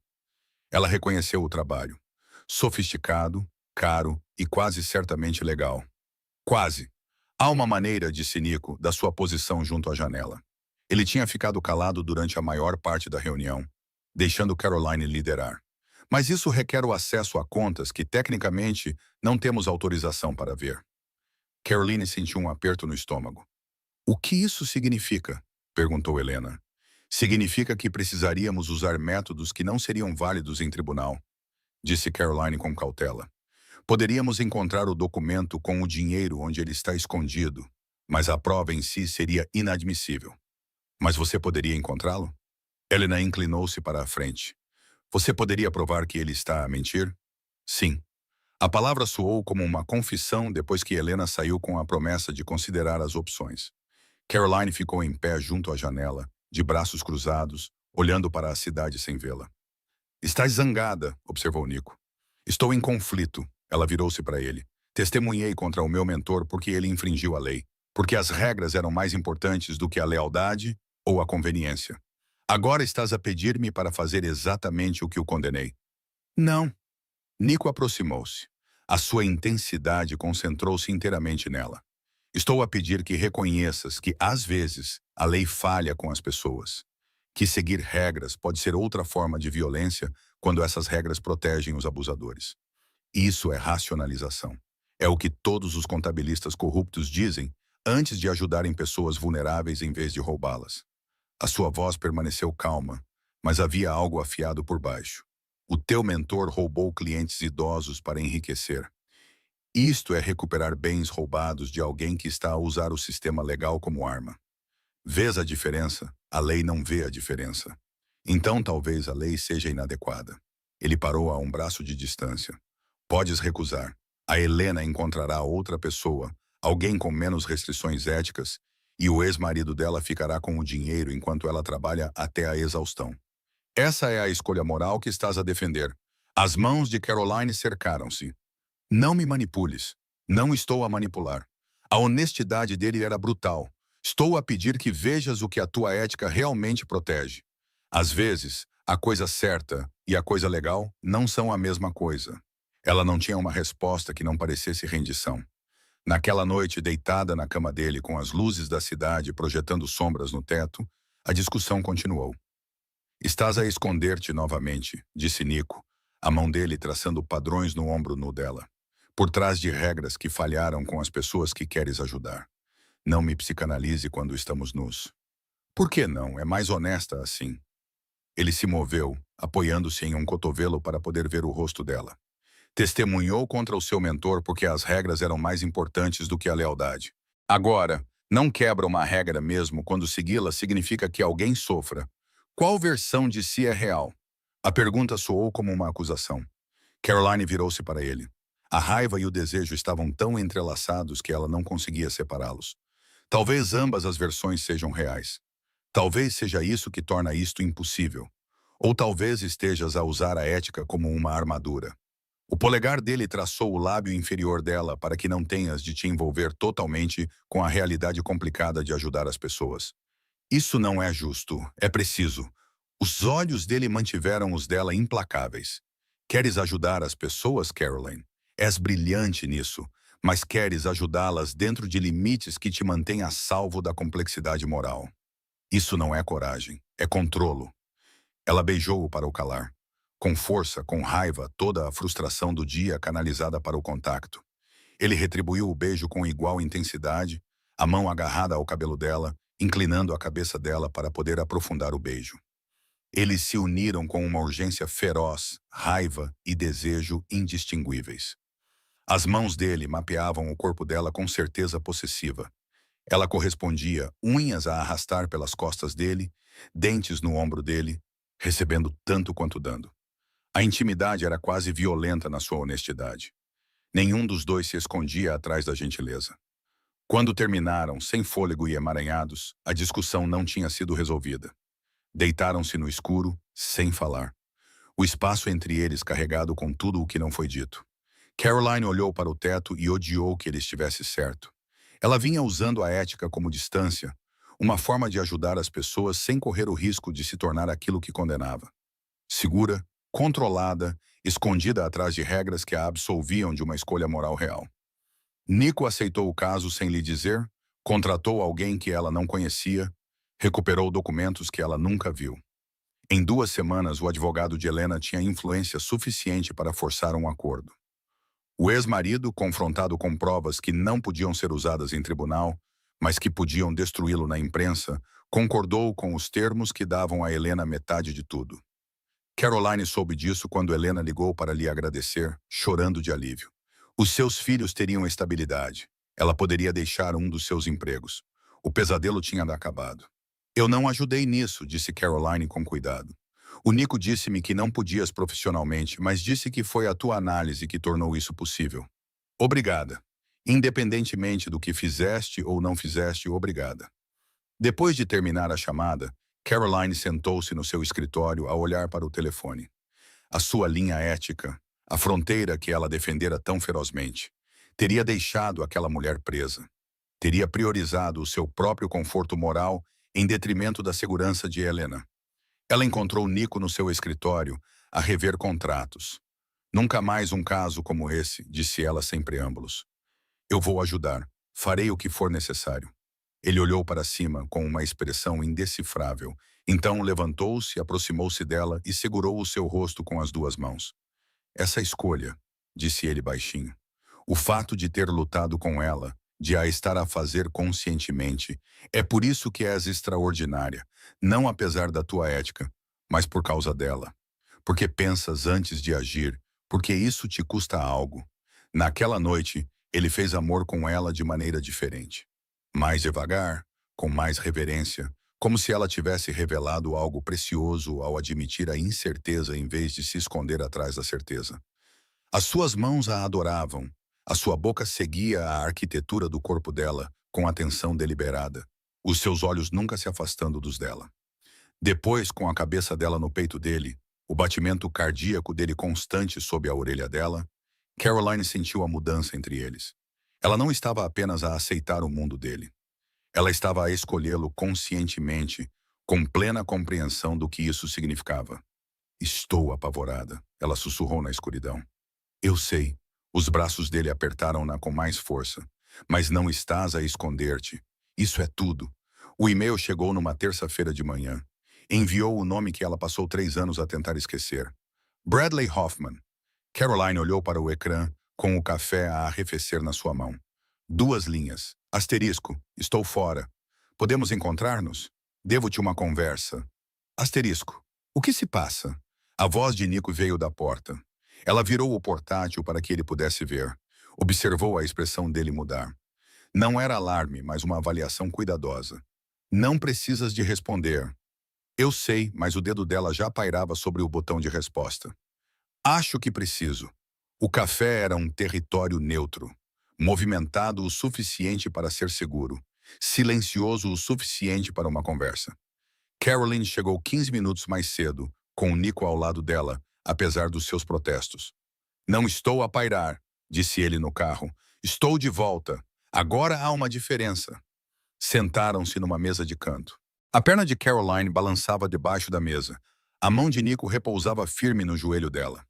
Ela reconheceu o trabalho. Sofisticado, caro e quase certamente legal. Quase. Há uma maneira, disse Nico, da sua posição junto à janela. Ele tinha ficado calado durante a maior parte da reunião, deixando Caroline liderar. Mas isso requer o acesso a contas que, tecnicamente, não temos autorização para ver. Caroline sentiu um aperto no estômago. O que isso significa? Perguntou Helena. Significa que precisaríamos usar métodos que não seriam válidos em tribunal, disse Caroline com cautela. Poderíamos encontrar o documento com o dinheiro onde ele está escondido, mas a prova em si seria inadmissível. Mas você poderia encontrá-lo? Helena inclinou-se para a frente. Você poderia provar que ele está a mentir? Sim. A palavra soou como uma confissão depois que Helena saiu com a promessa de considerar as opções. Caroline ficou em pé junto à janela, de braços cruzados, olhando para a cidade sem vê-la. Estás zangada, observou Nico. Estou em conflito. Ela virou-se para ele. Testemunhei contra o meu mentor porque ele infringiu a lei, porque as regras eram mais importantes do que a lealdade ou a conveniência. Agora estás a pedir-me para fazer exatamente o que o condenei. Não. Nico aproximou-se. A sua intensidade concentrou-se inteiramente nela. Estou a pedir que reconheças que, às vezes, a lei falha com as pessoas. Que seguir regras pode ser outra forma de violência quando essas regras protegem os abusadores. Isso é racionalização. É o que todos os contabilistas corruptos dizem antes de ajudarem pessoas vulneráveis em vez de roubá-las. A sua voz permaneceu calma, mas havia algo afiado por baixo. O teu mentor roubou clientes idosos para enriquecer. Isto é recuperar bens roubados de alguém que está a usar o sistema legal como arma. Vês a diferença? A lei não vê a diferença. Então talvez a lei seja inadequada. Ele parou a um braço de distância. Podes recusar. A Helena encontrará outra pessoa, alguém com menos restrições éticas, e o ex-marido dela ficará com o dinheiro enquanto ela trabalha até a exaustão. Essa é a escolha moral que estás a defender. As mãos de Caroline cercaram-se. Não me manipules. Não estou a manipular. A honestidade dele era brutal. Estou a pedir que vejas o que a tua ética realmente protege. Às vezes, a coisa certa e a coisa legal não são a mesma coisa. Ela não tinha uma resposta que não parecesse rendição. Naquela noite, deitada na cama dele com as luzes da cidade projetando sombras no teto, a discussão continuou. Estás a esconder-te novamente, disse Nico, a mão dele traçando padrões no ombro nu dela. Por trás de regras que falharam com as pessoas que queres ajudar. Não me psicanalize quando estamos nus. Por que não? É mais honesta assim. Ele se moveu, apoiando-se em um cotovelo para poder ver o rosto dela. Testemunhou contra o seu mentor porque as regras eram mais importantes do que a lealdade. Agora, não quebra uma regra mesmo quando segui-la significa que alguém sofra. Qual versão de si é real? A pergunta soou como uma acusação. Caroline virou-se para ele. A raiva e o desejo estavam tão entrelaçados que ela não conseguia separá-los. Talvez ambas as versões sejam reais. Talvez seja isso que torna isto impossível. Ou talvez estejas a usar a ética como uma armadura. O polegar dele traçou o lábio inferior dela para que não tenhas de te envolver totalmente com a realidade complicada de ajudar as pessoas. Isso não é justo, é preciso. Os olhos dele mantiveram os dela implacáveis. Queres ajudar as pessoas, Caroline? És brilhante nisso, mas queres ajudá-las dentro de limites que te mantêm a salvo da complexidade moral. Isso não é coragem, é controlo. Ela beijou-o para o calar. Com força, com raiva, toda a frustração do dia canalizada para o contacto. Ele retribuiu o beijo com igual intensidade, a mão agarrada ao cabelo dela, inclinando a cabeça dela para poder aprofundar o beijo. Eles se uniram com uma urgência feroz, raiva e desejo indistinguíveis. As mãos dele mapeavam o corpo dela com certeza possessiva. Ela correspondia, unhas a arrastar pelas costas dele, dentes no ombro dele, recebendo tanto quanto dando. A intimidade era quase violenta na sua honestidade. Nenhum dos dois se escondia atrás da gentileza. Quando terminaram, sem fôlego e emaranhados, a discussão não tinha sido resolvida. Deitaram-se no escuro, sem falar. O espaço entre eles carregado com tudo o que não foi dito. Caroline olhou para o teto e odiou que ele estivesse certo. Ela vinha usando a ética como distância, uma forma de ajudar as pessoas sem correr o risco de se tornar aquilo que condenava. Segura, controlada, escondida atrás de regras que a absolviam de uma escolha moral real. Nico aceitou o caso sem lhe dizer, contratou alguém que ela não conhecia, recuperou documentos que ela nunca viu. Em 2 semanas, o advogado de Helena tinha influência suficiente para forçar um acordo. O ex-marido, confrontado com provas que não podiam ser usadas em tribunal, mas que podiam destruí-lo na imprensa, concordou com os termos que davam a Helena metade de tudo. Caroline soube disso quando Helena ligou para lhe agradecer, chorando de alívio. Os seus filhos teriam estabilidade. Ela poderia deixar um dos seus empregos. O pesadelo tinha acabado. Eu não ajudei nisso, disse Caroline com cuidado. O Nico disse-me que não podias profissionalmente, mas disse que foi a tua análise que tornou isso possível. Obrigada. Independentemente do que fizeste ou não fizeste, obrigada. Depois de terminar a chamada, Caroline sentou-se no seu escritório a olhar para o telefone. A sua linha ética, a fronteira que ela defendera tão ferozmente, teria deixado aquela mulher presa. Teria priorizado o seu próprio conforto moral em detrimento da segurança de Helena. Ela encontrou Nico no seu escritório, a rever contratos. Nunca mais um caso como esse, disse ela sem preâmbulos. Eu vou ajudar. Farei o que for necessário. Ele olhou para cima com uma expressão indecifrável. Então levantou-se, aproximou-se dela e segurou o seu rosto com as 2 mãos. Essa escolha, disse ele baixinho. O fato de ter lutado com ela, de a estar a fazer conscientemente. É por isso que és extraordinária, não apesar da tua ética, mas por causa dela. Porque pensas antes de agir, porque isso te custa algo. Naquela noite, ele fez amor com ela de maneira diferente. Mais devagar, com mais reverência, como se ela tivesse revelado algo precioso ao admitir a incerteza em vez de se esconder atrás da certeza. As suas mãos a adoravam. A sua boca seguia a arquitetura do corpo dela, com atenção deliberada. Os seus olhos nunca se afastando dos dela. Depois, com a cabeça dela no peito dele, o batimento cardíaco dele constante sob a orelha dela, Caroline sentiu a mudança entre eles. Ela não estava apenas a aceitar o mundo dele. Ela estava a escolhê-lo conscientemente, com plena compreensão do que isso significava. Estou apavorada, ela sussurrou na escuridão. Eu sei. Os braços dele apertaram-na com mais força. Mas não estás a esconder-te. Isso é tudo. O e-mail chegou numa terça-feira de manhã. Enviou o nome que ela passou 3 anos a tentar esquecer. Bradley Hoffman. Caroline olhou para o ecrã, com o café a arrefecer na sua mão. 2 linhas. Asterisco. Estou fora. Podemos encontrar-nos? Devo-te uma conversa. Asterisco. O que se passa? A voz de Nico veio da porta. Ela virou o portátil para que ele pudesse ver. Observou a expressão dele mudar. Não era alarme, mas uma avaliação cuidadosa. Não precisas de responder. Eu sei, mas o dedo dela já pairava sobre o botão de resposta. Acho que preciso. O café era um território neutro. Movimentado o suficiente para ser seguro. Silencioso o suficiente para uma conversa. Caroline chegou 15 minutos mais cedo, com o Nico ao lado dela, apesar dos seus protestos. Não estou a pairar, disse ele no carro. Estou de volta. Agora há uma diferença. Sentaram-se numa mesa de canto. A perna de Caroline balançava debaixo da mesa. A mão de Nico repousava firme no joelho dela.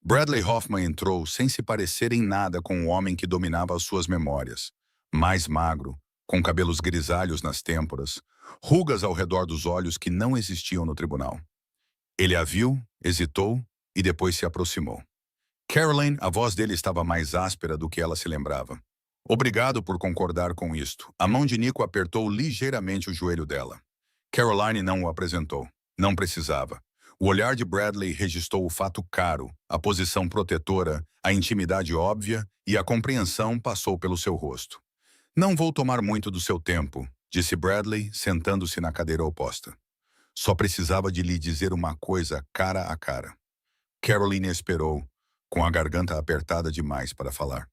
Bradley Hoffman entrou sem se parecer em nada com o homem que dominava as suas memórias. Mais magro, com cabelos grisalhos nas têmporas, rugas ao redor dos olhos que não existiam no tribunal. Ele a viu, hesitou e depois se aproximou. Caroline, a voz dele estava mais áspera do que ela se lembrava. Obrigado por concordar com isto. A mão de Nico apertou ligeiramente o joelho dela. Caroline não o apresentou. Não precisava. O olhar de Bradley registrou o fato caro, a posição protetora, a intimidade óbvia e a compreensão passou pelo seu rosto. Não vou tomar muito do seu tempo, disse Bradley, sentando-se na cadeira oposta. Só precisava de lhe dizer uma coisa cara a cara. Caroline esperou, com a garganta apertada demais para falar.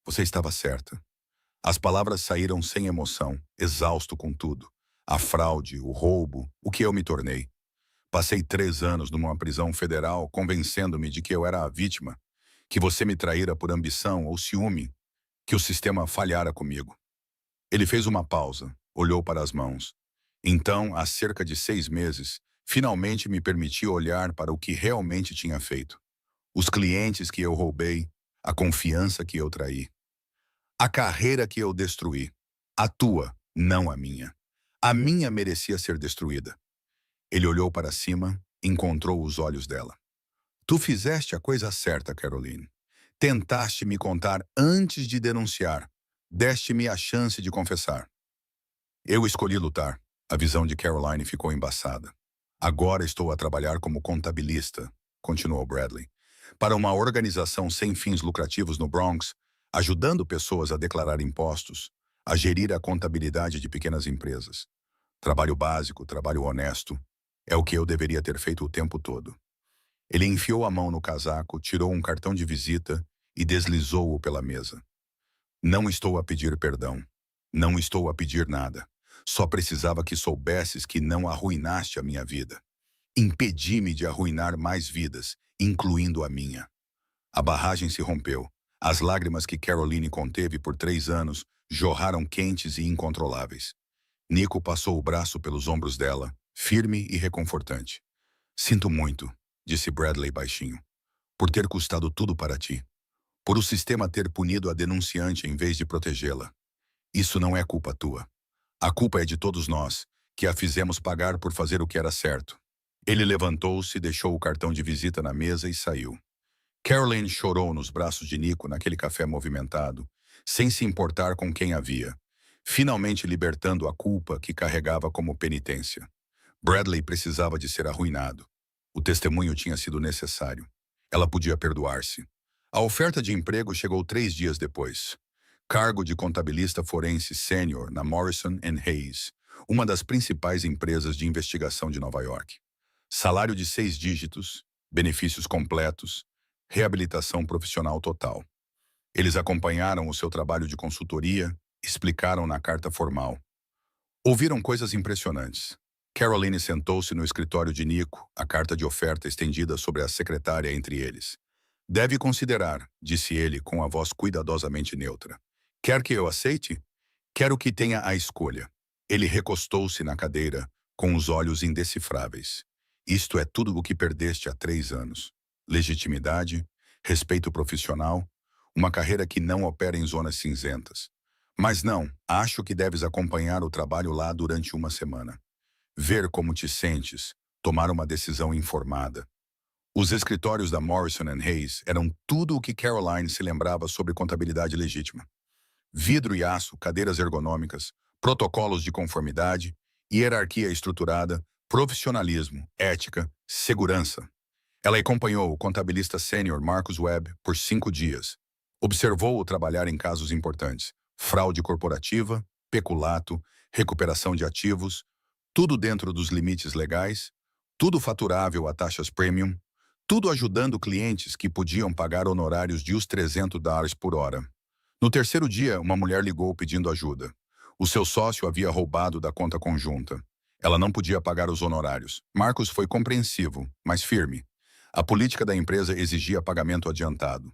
Você estava certa. As palavras saíram sem emoção, exausto com tudo. A fraude, o roubo, o que eu me tornei. Passei 3 anos numa prisão federal convencendo-me de que eu era a vítima, que você me traíra por ambição ou ciúme, que o sistema falhara comigo. Ele fez uma pausa, olhou para as mãos. Então, há cerca de 6 meses, finalmente me permitiu olhar para o que realmente tinha feito. Os clientes que eu roubei, a confiança que eu traí. A carreira que eu destruí. A tua, não a minha. A minha merecia ser destruída. Ele olhou para cima, encontrou os olhos dela. Tu fizeste a coisa certa, Caroline. Tentaste me contar antes de denunciar. Deste-me a chance de confessar. Eu escolhi lutar. A visão de Caroline ficou embaçada. Agora estou a trabalhar como contabilista, continuou Bradley, para uma organização sem fins lucrativos no Bronx, ajudando pessoas a declarar impostos, a gerir a contabilidade de pequenas empresas. Trabalho básico, trabalho honesto, é o que eu deveria ter feito o tempo todo. Ele enfiou a mão no casaco, tirou um cartão de visita e deslizou-o pela mesa. Não estou a pedir perdão. Não estou a pedir nada. Só precisava que soubesses que não arruinaste a minha vida. Impedi-me de arruinar mais vidas, incluindo a minha. A barragem se rompeu. As lágrimas que Caroline conteve por 3 anos jorraram quentes e incontroláveis. Nico passou o braço pelos ombros dela, firme e reconfortante. Sinto muito, disse Bradley baixinho, por ter custado tudo para ti. Por o sistema ter punido a denunciante em vez de protegê-la. Isso não é culpa tua. A culpa é de todos nós, que a fizemos pagar por fazer o que era certo. Ele levantou-se, deixou o cartão de visita na mesa e saiu. Caroline chorou nos braços de Nico naquele café movimentado, sem se importar com quem havia, finalmente libertando a culpa que carregava como penitência. Bradley precisava de ser arruinado. O testemunho tinha sido necessário. Ela podia perdoar-se. A oferta de emprego chegou 3 dias depois. Cargo de contabilista forense sênior na Morrison Hayes, uma das principais empresas de investigação de Nova York. Salário de 6 dígitos, benefícios completos, reabilitação profissional total. Eles acompanharam o seu trabalho de consultoria, explicaram na carta formal. Ouviram coisas impressionantes. Caroline sentou-se no escritório de Nico, a carta de oferta estendida sobre a secretária entre eles. Deve considerar, disse ele com a voz cuidadosamente neutra. Quer que eu aceite? Quero que tenha a escolha. Ele recostou-se na cadeira, com os olhos indecifráveis. Isto é tudo o que perdeste há 3 anos. Legitimidade, respeito profissional, uma carreira que não opera em zonas cinzentas. Mas não, acho que deves acompanhar o trabalho lá durante uma semana. Ver como te sentes, tomar uma decisão informada. Os escritórios da Morrison Hayes eram tudo o que Caroline se lembrava sobre contabilidade legítima. Vidro e aço, cadeiras ergonômicas, protocolos de conformidade, hierarquia estruturada, profissionalismo, ética, segurança. Ela acompanhou o contabilista sênior Marcus Webb por 5 dias. Observou-o trabalhar em casos importantes: fraude corporativa, peculato, recuperação de ativos, tudo dentro dos limites legais, tudo faturável a taxas premium, tudo ajudando clientes que podiam pagar honorários de US$ 300 por hora. No terceiro dia, uma mulher ligou pedindo ajuda. O seu sócio havia roubado da conta conjunta. Ela não podia pagar os honorários. Marcos foi compreensivo, mas firme. A política da empresa exigia pagamento adiantado.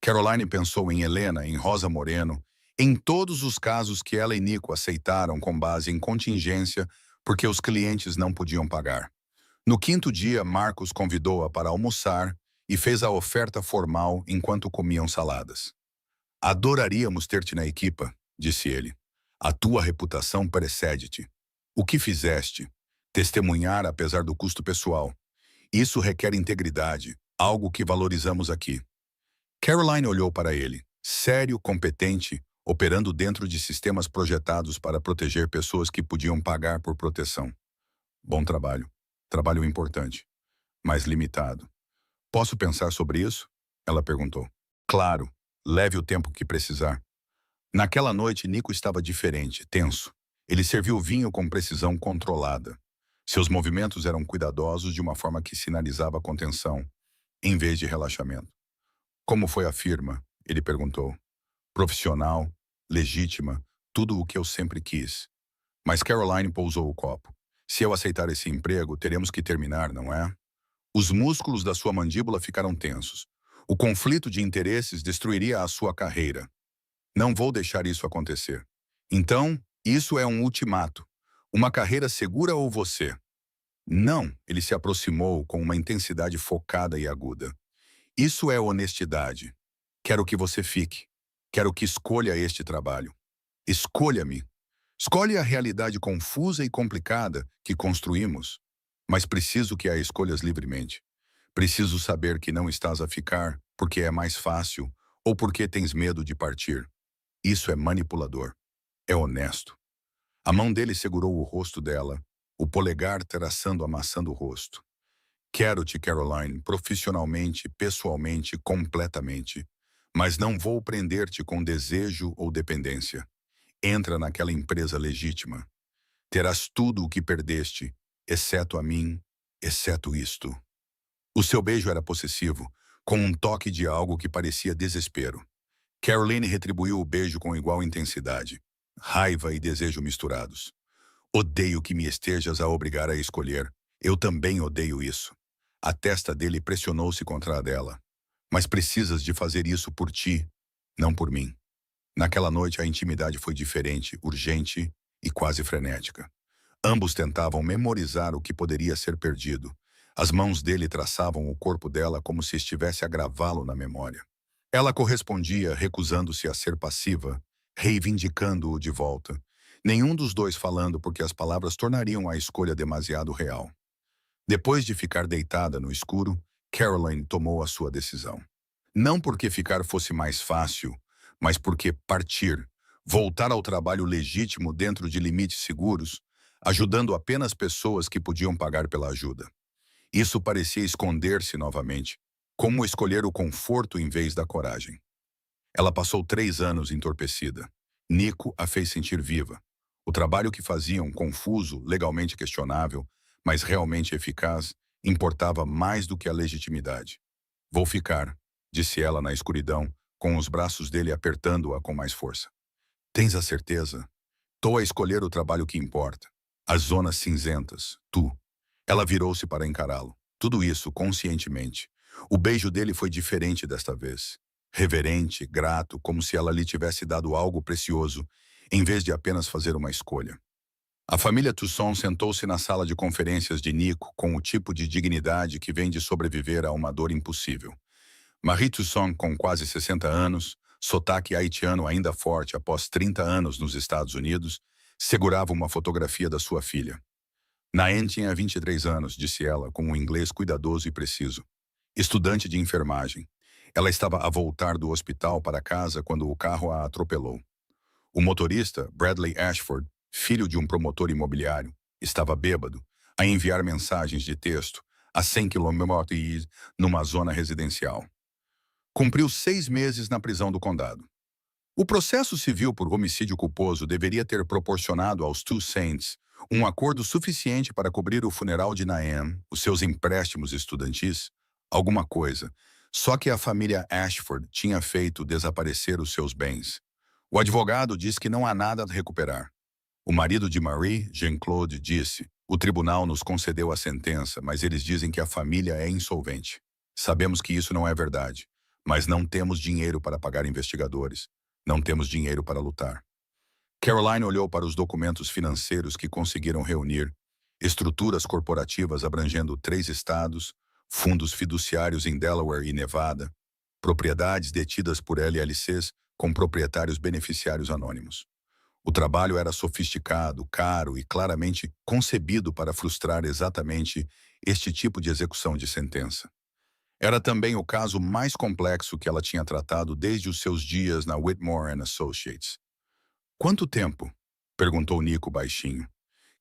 Caroline pensou em Helena, em Rosa Moreno, em todos os casos que ela e Nico aceitaram com base em contingência porque os clientes não podiam pagar. No quinto dia, Marcos convidou-a para almoçar e fez a oferta formal enquanto comiam saladas. Adoraríamos ter-te na equipa, disse ele. A tua reputação precede-te. O que fizeste? Testemunhar apesar do custo pessoal. Isso requer integridade, algo que valorizamos aqui. Caroline olhou para ele, sério, competente, operando dentro de sistemas projetados para proteger pessoas que podiam pagar por proteção. Bom trabalho. Trabalho importante, mas limitado. Posso pensar sobre isso? Ela perguntou. Claro, leve o tempo que precisar. Naquela noite, Nico estava diferente, tenso. Ele serviu vinho com precisão controlada. Seus movimentos eram cuidadosos de uma forma que sinalizava contenção, em vez de relaxamento. Como foi a firma? Ele perguntou. Profissional, legítima, tudo o que eu sempre quis. Mas Caroline pousou o copo. Se eu aceitar esse emprego, teremos que terminar, não é? Os músculos da sua mandíbula ficaram tensos. O conflito de interesses destruiria a sua carreira. Não vou deixar isso acontecer. Então, isso é um ultimato. Uma carreira segura ou você? Não, ele se aproximou com uma intensidade focada e aguda. Isso é honestidade. Quero que você fique. Quero que escolha este trabalho. Escolha-me. Escolhe a realidade confusa e complicada que construímos. Mas preciso que a escolhas livremente. Preciso saber que não estás a ficar porque é mais fácil ou porque tens medo de partir. Isso é manipulador. É honesto. A mão dele segurou o rosto dela, o polegar traçando a maçã do rosto. Quero-te, Caroline, profissionalmente, pessoalmente, completamente. Mas não vou prender-te com desejo ou dependência. Entra naquela empresa legítima. Terás tudo o que perdeste, exceto a mim, exceto isto. O seu beijo era possessivo, com um toque de algo que parecia desespero. Caroline retribuiu o beijo com igual intensidade. Raiva e desejo misturados. Odeio que me estejas a obrigar a escolher. Eu também odeio isso. A testa dele pressionou-se contra a dela. Mas precisas de fazer isso por ti, não por mim. Naquela noite a intimidade foi diferente, urgente e quase frenética. Ambos tentavam memorizar o que poderia ser perdido. As mãos dele traçavam o corpo dela como se estivesse a gravá-lo na memória. Ela correspondia, recusando-se a ser passiva, reivindicando-o de volta. Nenhum dos dois falando porque as palavras tornariam a escolha demasiado real. Depois de ficar deitada no escuro, Caroline tomou a sua decisão. Não porque ficar fosse mais fácil, mas porque partir, voltar ao trabalho legítimo dentro de limites seguros, ajudando apenas pessoas que podiam pagar pela ajuda. Isso parecia esconder-se novamente, como escolher o conforto em vez da coragem. Ela passou 3 anos entorpecida. Nico a fez sentir viva. O trabalho que faziam, confuso, legalmente questionável, mas realmente eficaz, importava mais do que a legitimidade. Vou ficar, disse ela na escuridão, com os braços dele apertando-a com mais força. Tens a certeza? Tô a escolher o trabalho que importa. As zonas cinzentas, tu. Ela virou-se para encará-lo. Tudo isso conscientemente. O beijo dele foi diferente desta vez. Reverente, grato, como se ela lhe tivesse dado algo precioso, em vez de apenas fazer uma escolha. A família Tusson sentou-se na sala de conferências de Nico com o tipo de dignidade que vem de sobreviver a uma dor impossível. Marie Tusson, com quase 60 anos, sotaque haitiano ainda forte após 30 anos nos Estados Unidos, segurava uma fotografia da sua filha. Naen tinha 23 anos, disse ela, com um inglês cuidadoso e preciso. Estudante de enfermagem. Ela estava a voltar do hospital para casa quando o carro a atropelou. O motorista, Bradley Ashford, filho de um promotor imobiliário, estava bêbado, a enviar mensagens de texto a 100 km numa zona residencial. Cumpriu 6 meses na prisão do condado. O processo civil por homicídio culposo deveria ter proporcionado aos Two Saints um acordo suficiente para cobrir o funeral de Naem, os seus empréstimos estudantis, alguma coisa. Só que a família Ashford tinha feito desaparecer os seus bens. O advogado diz que não há nada a recuperar. O marido de Marie, Jean-Claude, disse: o tribunal nos concedeu a sentença, mas eles dizem que a família é insolvente. Sabemos que isso não é verdade, mas não temos dinheiro para pagar investigadores. Não temos dinheiro para lutar. Caroline olhou para os documentos financeiros que conseguiram reunir, estruturas corporativas abrangendo 3 estados, fundos fiduciários em Delaware e Nevada, propriedades detidas por LLCs com proprietários beneficiários anônimos. O trabalho era sofisticado, caro e claramente concebido para frustrar exatamente este tipo de execução de sentença. Era também o caso mais complexo que ela tinha tratado desde os seus dias na Whitmore and Associates. Quanto tempo? Perguntou Nico baixinho.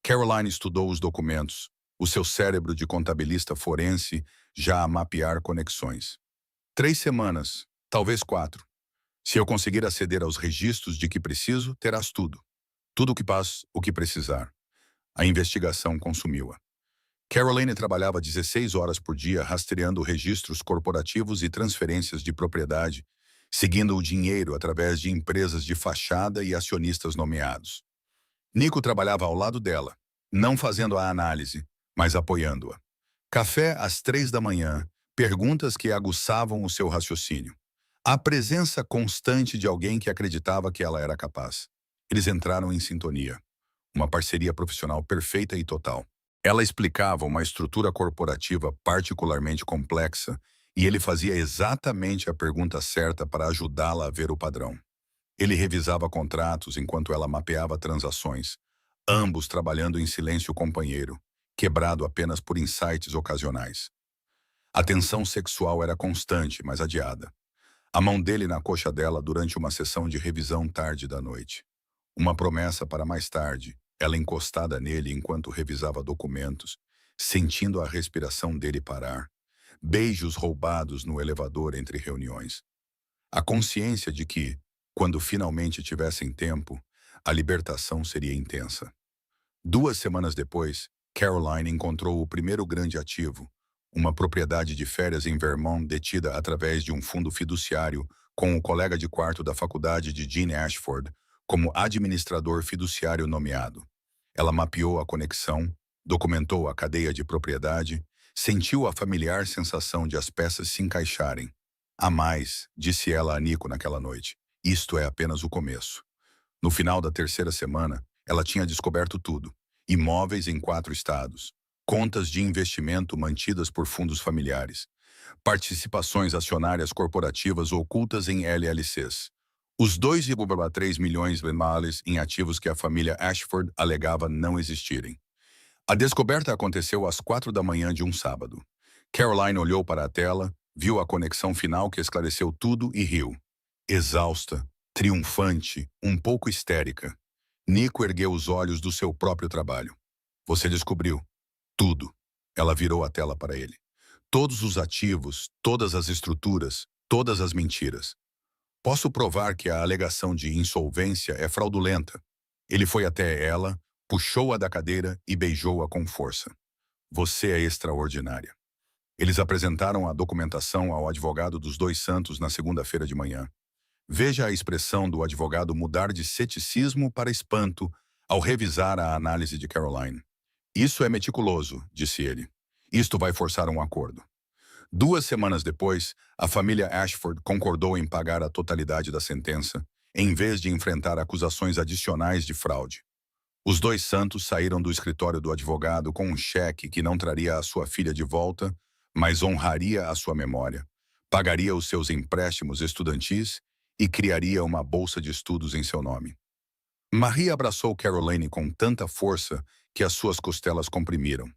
Caroline estudou os documentos, o seu cérebro de contabilista forense já a mapear conexões. 3 semanas, talvez 4. Se eu conseguir aceder aos registros de que preciso, terás tudo. Tudo o que precisar. A investigação consumiu-a. Caroline trabalhava 16 horas por dia rastreando registros corporativos e transferências de propriedade, seguindo o dinheiro através de empresas de fachada e acionistas nomeados. Nico trabalhava ao lado dela, não fazendo a análise, mas apoiando-a. Café às 3 da manhã, perguntas que aguçavam o seu raciocínio. A presença constante de alguém que acreditava que ela era capaz. Eles entraram em sintonia. Uma parceria profissional perfeita e total. Ela explicava uma estrutura corporativa particularmente complexa e ele fazia exatamente a pergunta certa para ajudá-la a ver o padrão. Ele revisava contratos enquanto ela mapeava transações, ambos trabalhando em silêncio companheiro, quebrado apenas por insights ocasionais. A tensão sexual era constante, mas adiada. A mão dele na coxa dela durante uma sessão de revisão tarde da noite. Uma promessa para mais tarde, ela encostada nele enquanto revisava documentos, sentindo a respiração dele parar. Beijos roubados no elevador entre reuniões. A consciência de que, quando finalmente tivessem tempo, a libertação seria intensa. 2 semanas depois, Caroline encontrou o primeiro grande ativo, uma propriedade de férias em Vermont detida através de um fundo fiduciário com o colega de quarto da faculdade de Gene Ashford como administrador fiduciário nomeado. Ela mapeou a conexão, documentou a cadeia de propriedade, sentiu a familiar sensação de as peças se encaixarem. Há mais, disse ela a Nico naquela noite. Isto é apenas o começo. No final da 3ª semana, ela tinha descoberto tudo. Imóveis em 4 estados, contas de investimento mantidas por fundos familiares, participações acionárias corporativas ocultas em LLCs, os 2,3 milhões de dólares em ativos que a família Ashford alegava não existirem. A descoberta aconteceu às 4 da manhã de um sábado. Caroline olhou para a tela, viu a conexão final que esclareceu tudo e riu. Exausta, Triunfante, um pouco histérica, Nico ergueu os olhos do seu próprio trabalho. Você descobriu tudo. Ela virou a tela para ele. Todos os ativos, todas as estruturas, todas as mentiras. Posso provar que a alegação de insolvência é fraudulenta. Ele foi até ela, puxou-a da cadeira e beijou-a com força. Você é extraordinária. Eles apresentaram a documentação ao advogado dos dois santos na segunda-feira de manhã. Veja a expressão do advogado mudar de ceticismo para espanto ao revisar a análise de Caroline. Isso é meticuloso, disse ele. Isto vai forçar um acordo. 2 semanas depois, a família Ashford concordou em pagar a totalidade da sentença, em vez de enfrentar acusações adicionais de fraude. Os dois santos saíram do escritório do advogado com um cheque que não traria a sua filha de volta, mas honraria a sua memória, pagaria os seus empréstimos estudantis e criaria uma bolsa de estudos em seu nome. Marie abraçou Caroline com tanta força que as suas costelas comprimiram.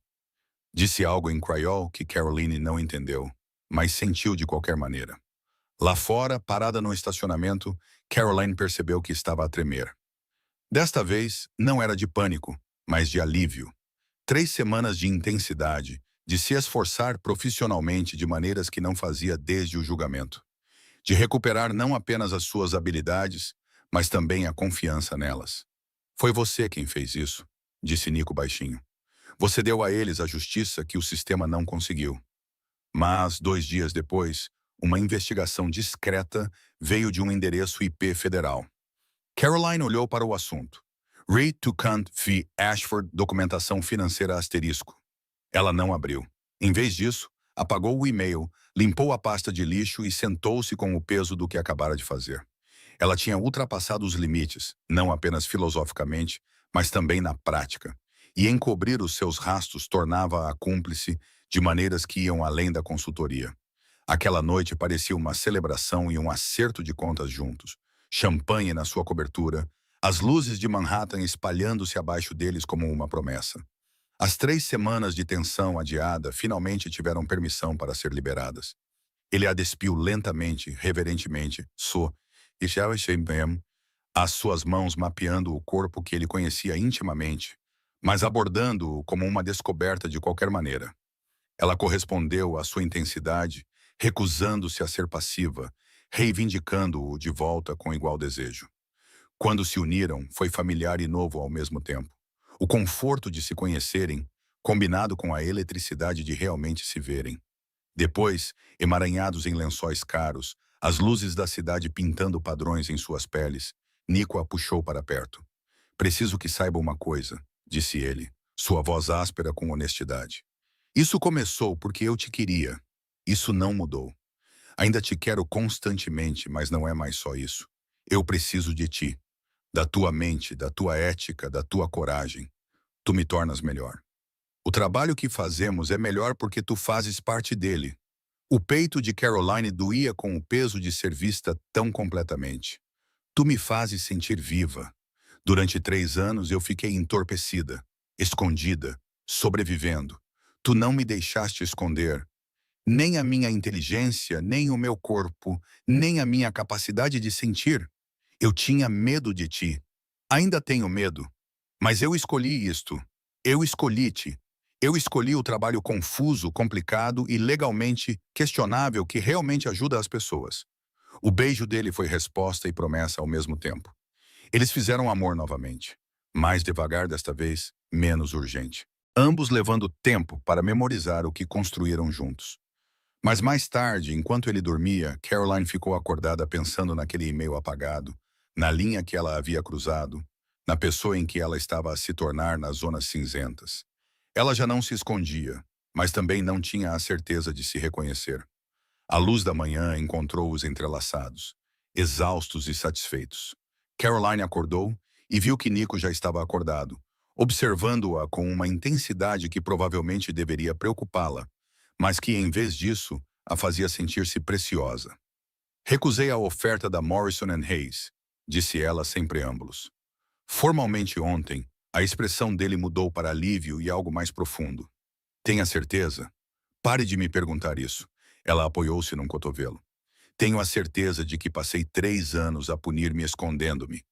Disse algo em crioulo que Caroline não entendeu, mas sentiu de qualquer maneira. Lá fora, parada no estacionamento, Caroline percebeu que estava a tremer. Desta vez, não era de pânico, mas de alívio. 3 semanas de intensidade, de se esforçar profissionalmente de maneiras que não fazia desde o julgamento. De recuperar não apenas as suas habilidades, mas também a confiança nelas. Foi você quem fez isso, disse Nico baixinho. Você deu a eles a justiça que o sistema não conseguiu. Mas, 2 dias depois, uma investigação discreta veio de um endereço IP federal. Caroline olhou para o assunto. Read to Kant v. Ashford, documentação financeira asterisco. Ela não abriu. Em vez disso, apagou o e-mail, limpou a pasta de lixo e sentou-se com o peso do que acabara de fazer. Ela tinha ultrapassado os limites, não apenas filosoficamente, mas também na prática. E encobrir os seus rastros tornava-a cúmplice de maneiras que iam além da consultoria. Aquela noite parecia uma celebração e um acerto de contas juntos. Champanhe na sua cobertura, as luzes de Manhattan espalhando-se abaixo deles como uma promessa. As 3 semanas de tensão adiada finalmente tiveram permissão para ser liberadas. Ele a despiu lentamente, reverentemente, as suas mãos mapeando o corpo que ele conhecia intimamente, mas abordando-o como uma descoberta de qualquer maneira. Ela correspondeu à sua intensidade, recusando-se a ser passiva, reivindicando-o de volta com igual desejo. Quando se uniram, foi familiar e novo ao mesmo tempo. O conforto de se conhecerem, combinado com a eletricidade de realmente se verem. Depois, emaranhados em lençóis caros, as luzes da cidade pintando padrões em suas peles, Nico a puxou para perto. Preciso que saiba uma coisa, disse ele, sua voz áspera com honestidade. Isso começou porque eu te queria. Isso não mudou. Ainda te quero constantemente, mas não é mais só isso. Eu preciso de ti. Da tua mente, da tua ética, da tua coragem. Tu me tornas melhor. O trabalho que fazemos é melhor porque tu fazes parte dele. O peito de Caroline doía com o peso de ser vista tão completamente. Tu me fazes sentir viva. Durante 3 anos eu fiquei entorpecida, escondida, sobrevivendo. Tu não me deixaste esconder. Nem a minha inteligência, nem o meu corpo, nem a minha capacidade de sentir. Eu tinha medo de ti. Ainda tenho medo. Mas eu escolhi isto. Eu escolhi-te. Eu escolhi o trabalho confuso, complicado e legalmente questionável que realmente ajuda as pessoas. O beijo dele foi resposta e promessa ao mesmo tempo. Eles fizeram amor novamente. Mais devagar desta vez, menos urgente. Ambos levando tempo para memorizar o que construíram juntos. Mas mais tarde, enquanto ele dormia, Caroline ficou acordada pensando naquele e-mail apagado, na linha que ela havia cruzado, na pessoa em que ela estava a se tornar nas zonas cinzentas. Ela já não se escondia, mas também não tinha a certeza de se reconhecer. A luz da manhã encontrou-os entrelaçados, exaustos e satisfeitos. Caroline acordou e viu que Nico já estava acordado, observando-a com uma intensidade que provavelmente deveria preocupá-la, mas que, em vez disso, a fazia sentir-se preciosa. Recusei a oferta da Morrison & Hayes, disse ela sem preâmbulos. Formalmente ontem, a expressão dele mudou para alívio e algo mais profundo. Tenha certeza? Pare de me perguntar isso. Ela apoiou-se num cotovelo. Tenho a certeza de que passei 3 anos a punir-me escondendo-me.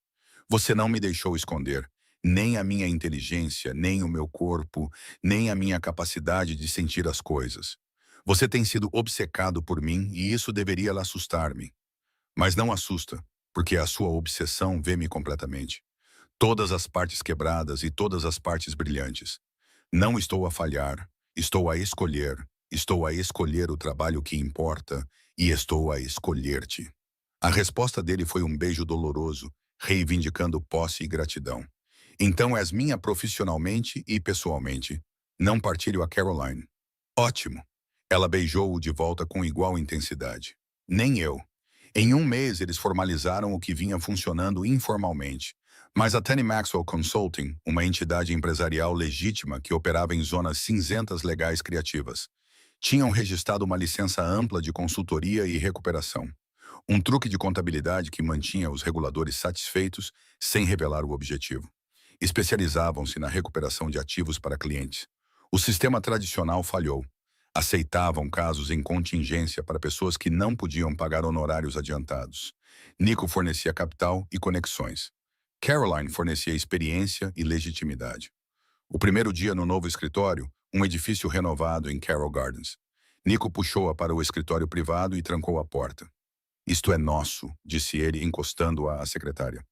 Você não me deixou esconder, nem a minha inteligência, nem o meu corpo, nem a minha capacidade de sentir as coisas. Você tem sido obcecado por mim e isso deveria assustar-me. Mas não assusta, porque a sua obsessão vê-me completamente. Todas as partes quebradas e todas as partes brilhantes. Não estou a falhar, estou a escolher o trabalho que importa e estou a escolher-te. A resposta dele foi um beijo doloroso, reivindicando posse e gratidão. Então és minha profissionalmente e pessoalmente. Não partilho a Caroline. Ótimo. Ela beijou-o de volta com igual intensidade. Nem eu. Em um mês, eles formalizaram o que vinha funcionando informalmente. Mas a Tanny Maxwell Consulting, uma entidade empresarial legítima que operava em zonas cinzentas legais criativas, tinham registrado uma licença ampla de consultoria e recuperação. Um truque de contabilidade que mantinha os reguladores satisfeitos sem revelar o objetivo. Especializavam-se na recuperação de ativos para clientes. O sistema tradicional falhou. Aceitavam casos em contingência para pessoas que não podiam pagar honorários adiantados. Nico fornecia capital e conexões. Caroline fornecia experiência e legitimidade. O primeiro dia no novo escritório, um edifício renovado em Carroll Gardens. Nico puxou-a para o escritório privado e trancou a porta. Isto é nosso, disse ele, encostando-a à secretária.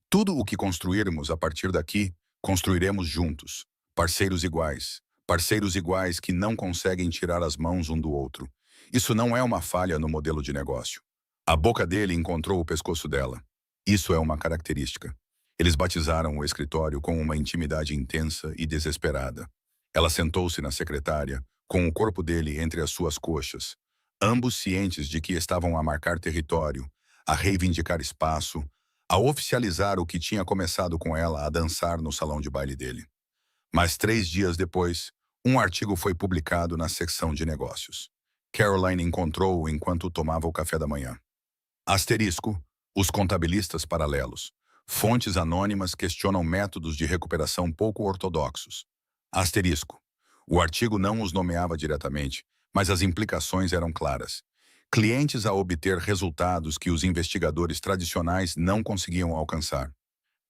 Tudo o que construirmos a partir daqui, construiremos juntos. Parceiros iguais que não conseguem tirar as mãos um do outro. Isso não é uma falha no modelo de negócio. A boca dele encontrou o pescoço dela. Isso é uma característica. Eles batizaram o escritório com uma intimidade intensa e desesperada. Ela sentou-se na secretária, com o corpo dele entre as suas coxas, ambos cientes de que estavam a marcar território, a reivindicar espaço, a oficializar o que tinha começado com ela a dançar no salão de baile dele. Mas 3 dias depois, um artigo foi publicado na secção de negócios. Caroline encontrou-o enquanto tomava o café da manhã. Asterisco, os contabilistas paralelos. Fontes anônimas questionam métodos de recuperação pouco ortodoxos. Asterisco. O artigo não os nomeava diretamente, mas as implicações eram claras. Clientes a obter resultados que os investigadores tradicionais não conseguiam alcançar.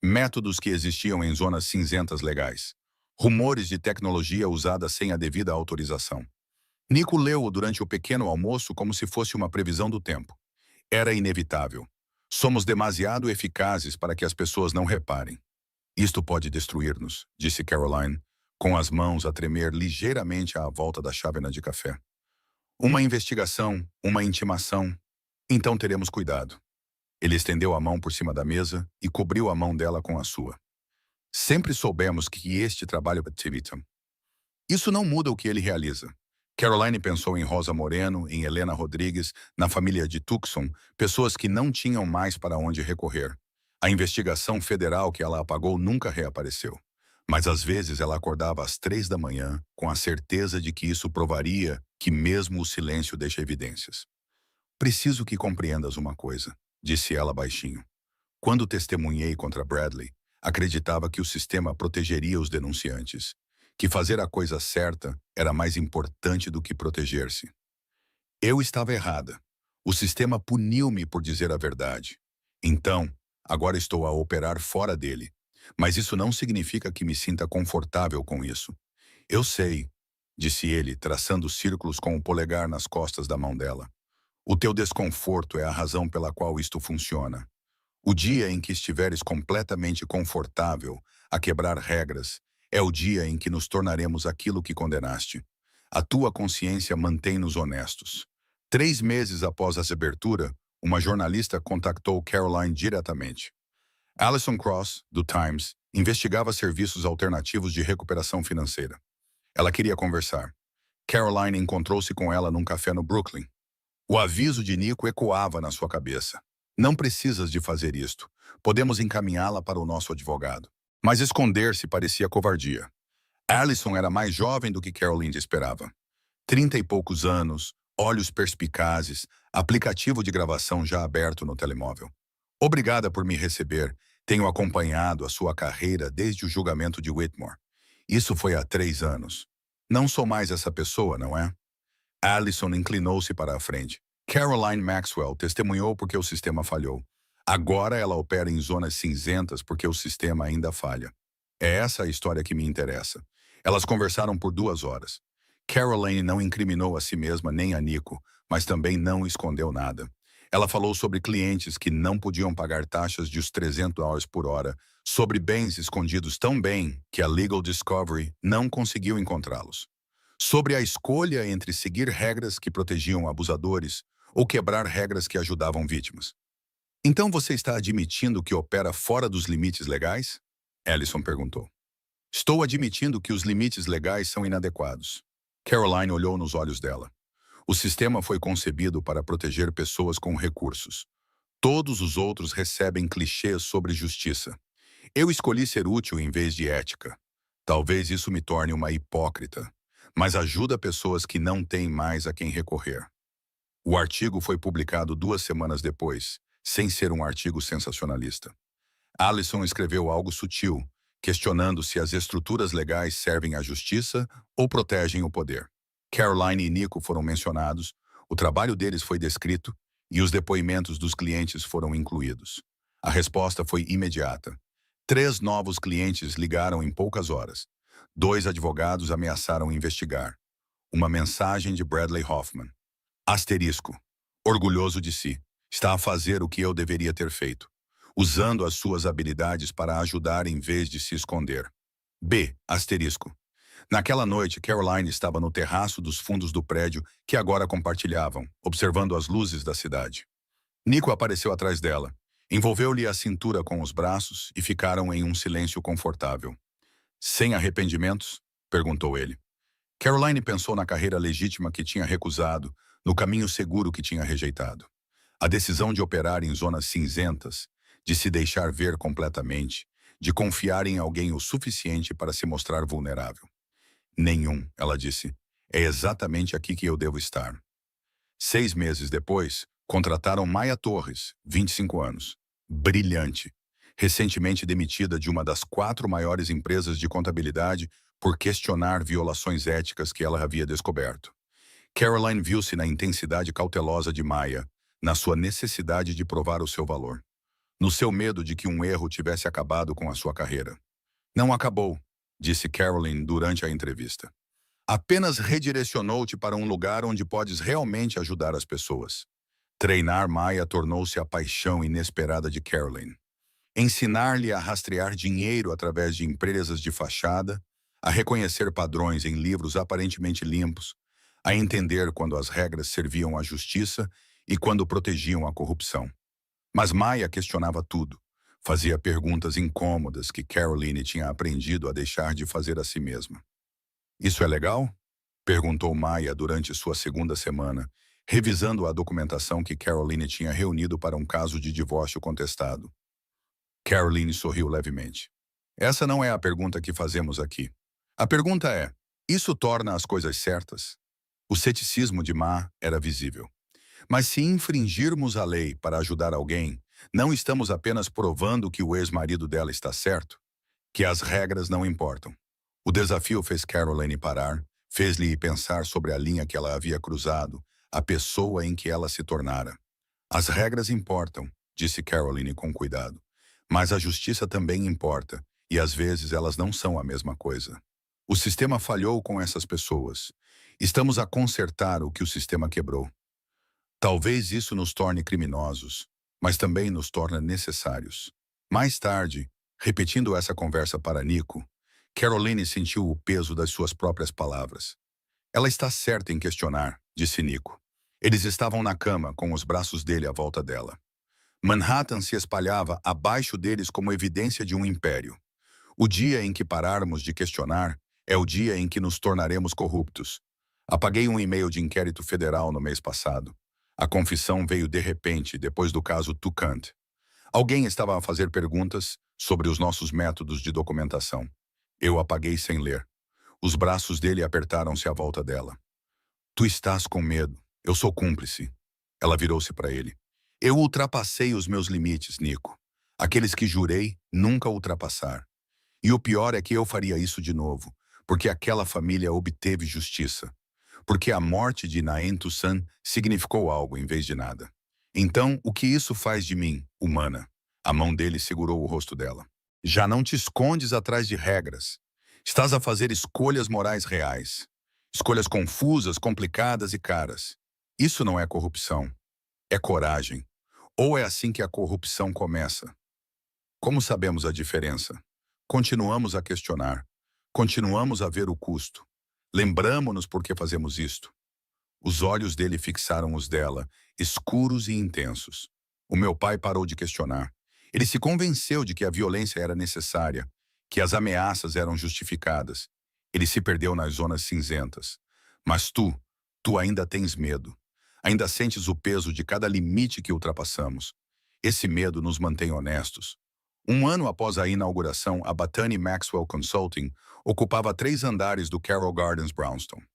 Métodos que existiam em zonas cinzentas legais. Rumores de tecnologia usada sem a devida autorização. Nico leu-o durante o pequeno almoço como se fosse uma previsão do tempo. Era inevitável. Somos demasiado eficazes para que as pessoas não reparem. Isto pode destruir-nos, disse Caroline, com as mãos a tremer ligeiramente à volta da chávena de café. Uma investigação, uma intimação. Então teremos cuidado. Ele estendeu a mão por cima da mesa e cobriu a mão dela com a sua. Sempre soubemos que este trabalho é Tivitam. Isso não muda o que ele realiza. Caroline pensou em Rosa Moreno, em Helena Rodrigues, na família de Tucson, pessoas que não tinham mais para onde recorrer. A investigação federal que ela apagou nunca reapareceu. Mas às vezes ela acordava às 3 da manhã, com a certeza de que isso provaria que mesmo o silêncio deixa evidências. Preciso que compreendas uma coisa, disse ela baixinho. Quando testemunhei contra Bradley, acreditava que o sistema protegeria os denunciantes, que fazer a coisa certa era mais importante do que proteger-se. Eu estava errada. O sistema puniu-me por dizer a verdade. Então, agora estou a operar fora dele. Mas isso não significa que me sinta confortável com isso. Eu sei, disse ele, traçando círculos com o polegar nas costas da mão dela. O teu desconforto é a razão pela qual isto funciona. O dia em que estiveres completamente confortável a quebrar regras é o dia em que nos tornaremos aquilo que condenaste. A tua consciência mantém-nos honestos. 3 meses após essa abertura, uma jornalista contactou Caroline diretamente. Alison Cross, do Times, investigava serviços alternativos de recuperação financeira. Ela queria conversar. Caroline encontrou-se com ela num café no Brooklyn. O aviso de Nico ecoava na sua cabeça. Não precisas de fazer isto. Podemos encaminhá-la para o nosso advogado. Mas esconder-se parecia covardia. Alison era mais jovem do que Caroline esperava. 30 e poucos anos, olhos perspicazes, aplicativo de gravação já aberto no telemóvel. Obrigada por me receber. Tenho acompanhado a sua carreira desde o julgamento de Whitmore. Isso foi há 3 anos. Não sou mais essa pessoa, não é? Alison inclinou-se para a frente. Caroline Maxwell testemunhou porque o sistema falhou. Agora ela opera em zonas cinzentas porque o sistema ainda falha. É essa a história que me interessa. Elas conversaram por 2 horas. Caroline não incriminou a si mesma nem a Nico, mas também não escondeu nada. Ela falou sobre clientes que não podiam pagar taxas de os US$ 300 por hora, sobre bens escondidos tão bem que a Legal Discovery não conseguiu encontrá-los, sobre a escolha entre seguir regras que protegiam abusadores ou quebrar regras que ajudavam vítimas. Então você está admitindo que opera fora dos limites legais? Ellison perguntou. Estou admitindo que os limites legais são inadequados. Caroline olhou nos olhos dela. O sistema foi concebido para proteger pessoas com recursos. Todos os outros recebem clichês sobre justiça. Eu escolhi ser útil em vez de ética. Talvez isso me torne uma hipócrita, mas ajuda pessoas que não têm mais a quem recorrer. O artigo foi publicado 2 semanas depois, sem ser um artigo sensacionalista. Allison escreveu algo sutil, questionando se as estruturas legais servem à justiça ou protegem o poder. Caroline e Nico foram mencionados, o trabalho deles foi descrito e os depoimentos dos clientes foram incluídos. A resposta foi imediata. 3 novos clientes ligaram em poucas horas. 2 advogados ameaçaram investigar. Uma mensagem de Bradley Hoffman. Asterisco. Orgulhoso de si. Está a fazer o que eu deveria ter feito, usando as suas habilidades para ajudar em vez de se esconder. B. Asterisco. Naquela noite, Caroline estava no terraço dos fundos do prédio que agora compartilhavam, observando as luzes da cidade. Nico apareceu atrás dela, envolveu-lhe a cintura com os braços e ficaram em um silêncio confortável. Sem arrependimentos? Perguntou ele. Caroline pensou na carreira legítima que tinha recusado, no caminho seguro que tinha rejeitado. A decisão de operar em zonas cinzentas, de se deixar ver completamente, de confiar em alguém o suficiente para se mostrar vulnerável. Nenhum, ela disse. É exatamente aqui que eu devo estar. 6 meses depois, contrataram Maia Torres, 25 anos. Brilhante. Recentemente demitida de uma das 4 maiores empresas de contabilidade por questionar violações éticas que ela havia descoberto. Caroline viu-se na intensidade cautelosa de Maia, na sua necessidade de provar o seu valor, no seu medo de que um erro tivesse acabado com a sua carreira. Não acabou, disse Caroline durante a entrevista. Apenas redirecionou-te para um lugar onde podes realmente ajudar as pessoas. Treinar Maia tornou-se a paixão inesperada de Caroline. Ensinar-lhe a rastrear dinheiro através de empresas de fachada, a reconhecer padrões em livros aparentemente limpos, a entender quando as regras serviam à justiça e quando protegiam a corrupção. Mas Maia questionava tudo. Fazia perguntas incômodas que Caroline tinha aprendido a deixar de fazer a si mesma. Isso é legal? Perguntou Maia durante sua segunda semana, revisando a documentação que Caroline tinha reunido para um caso de divórcio contestado. Caroline sorriu levemente. Essa não é a pergunta que fazemos aqui. A pergunta é, isso torna as coisas certas? O ceticismo de Ma era visível. Mas se infringirmos a lei para ajudar alguém, não estamos apenas provando que o ex-marido dela está certo, que as regras não importam. O desafio fez Caroline parar, fez-lhe pensar sobre a linha que ela havia cruzado, a pessoa em que ela se tornara. As regras importam, disse Caroline com cuidado, mas a justiça também importa, e às vezes elas não são a mesma coisa. O sistema falhou com essas pessoas. Estamos a consertar o que o sistema quebrou. Talvez isso nos torne criminosos, mas também nos torna necessários. Mais tarde, repetindo essa conversa para Nico, Caroline sentiu o peso das suas próprias palavras. Ela está certa em questionar, disse Nico. Eles estavam na cama, com os braços dele à volta dela. Manhattan se espalhava abaixo deles como evidência de um império. O dia em que pararmos de questionar é o dia em que nos tornaremos corruptos. Apaguei um e-mail de inquérito federal no mês passado. A confissão veio de repente, depois do caso Tucant. Alguém estava a fazer perguntas sobre os nossos métodos de documentação. Eu apaguei sem ler. Os braços dele apertaram-se à volta dela. Tu estás com medo. Eu sou cúmplice. Ela virou-se para ele. Eu ultrapassei os meus limites, Nico. Aqueles que jurei nunca ultrapassar. E o pior é que eu faria isso de novo, porque aquela família obteve justiça. porque a morte de Naen Toussaint significou algo em vez de nada. Então, o que isso faz de mim, humana? A mão dele segurou o rosto dela. Já não te escondes atrás de regras. Estás a fazer escolhas morais reais. Escolhas confusas, complicadas e caras. Isso não é corrupção. É coragem. Ou é assim que a corrupção começa? Como sabemos a diferença? Continuamos a questionar. Continuamos a ver o custo. Lembramo-nos por que fazemos isto. Os olhos dele fixaram os dela, escuros e intensos. O meu pai parou de questionar. Ele se convenceu de que a violência era necessária, que as ameaças eram justificadas. Ele se perdeu nas zonas cinzentas. Mas tu ainda tens medo. Ainda sentes o peso de cada limite que ultrapassamos. Esse medo nos mantém honestos. Um ano após a inauguração, a Bethany Maxwell Consulting ocupava 3 andares do Carroll Gardens Brownstone.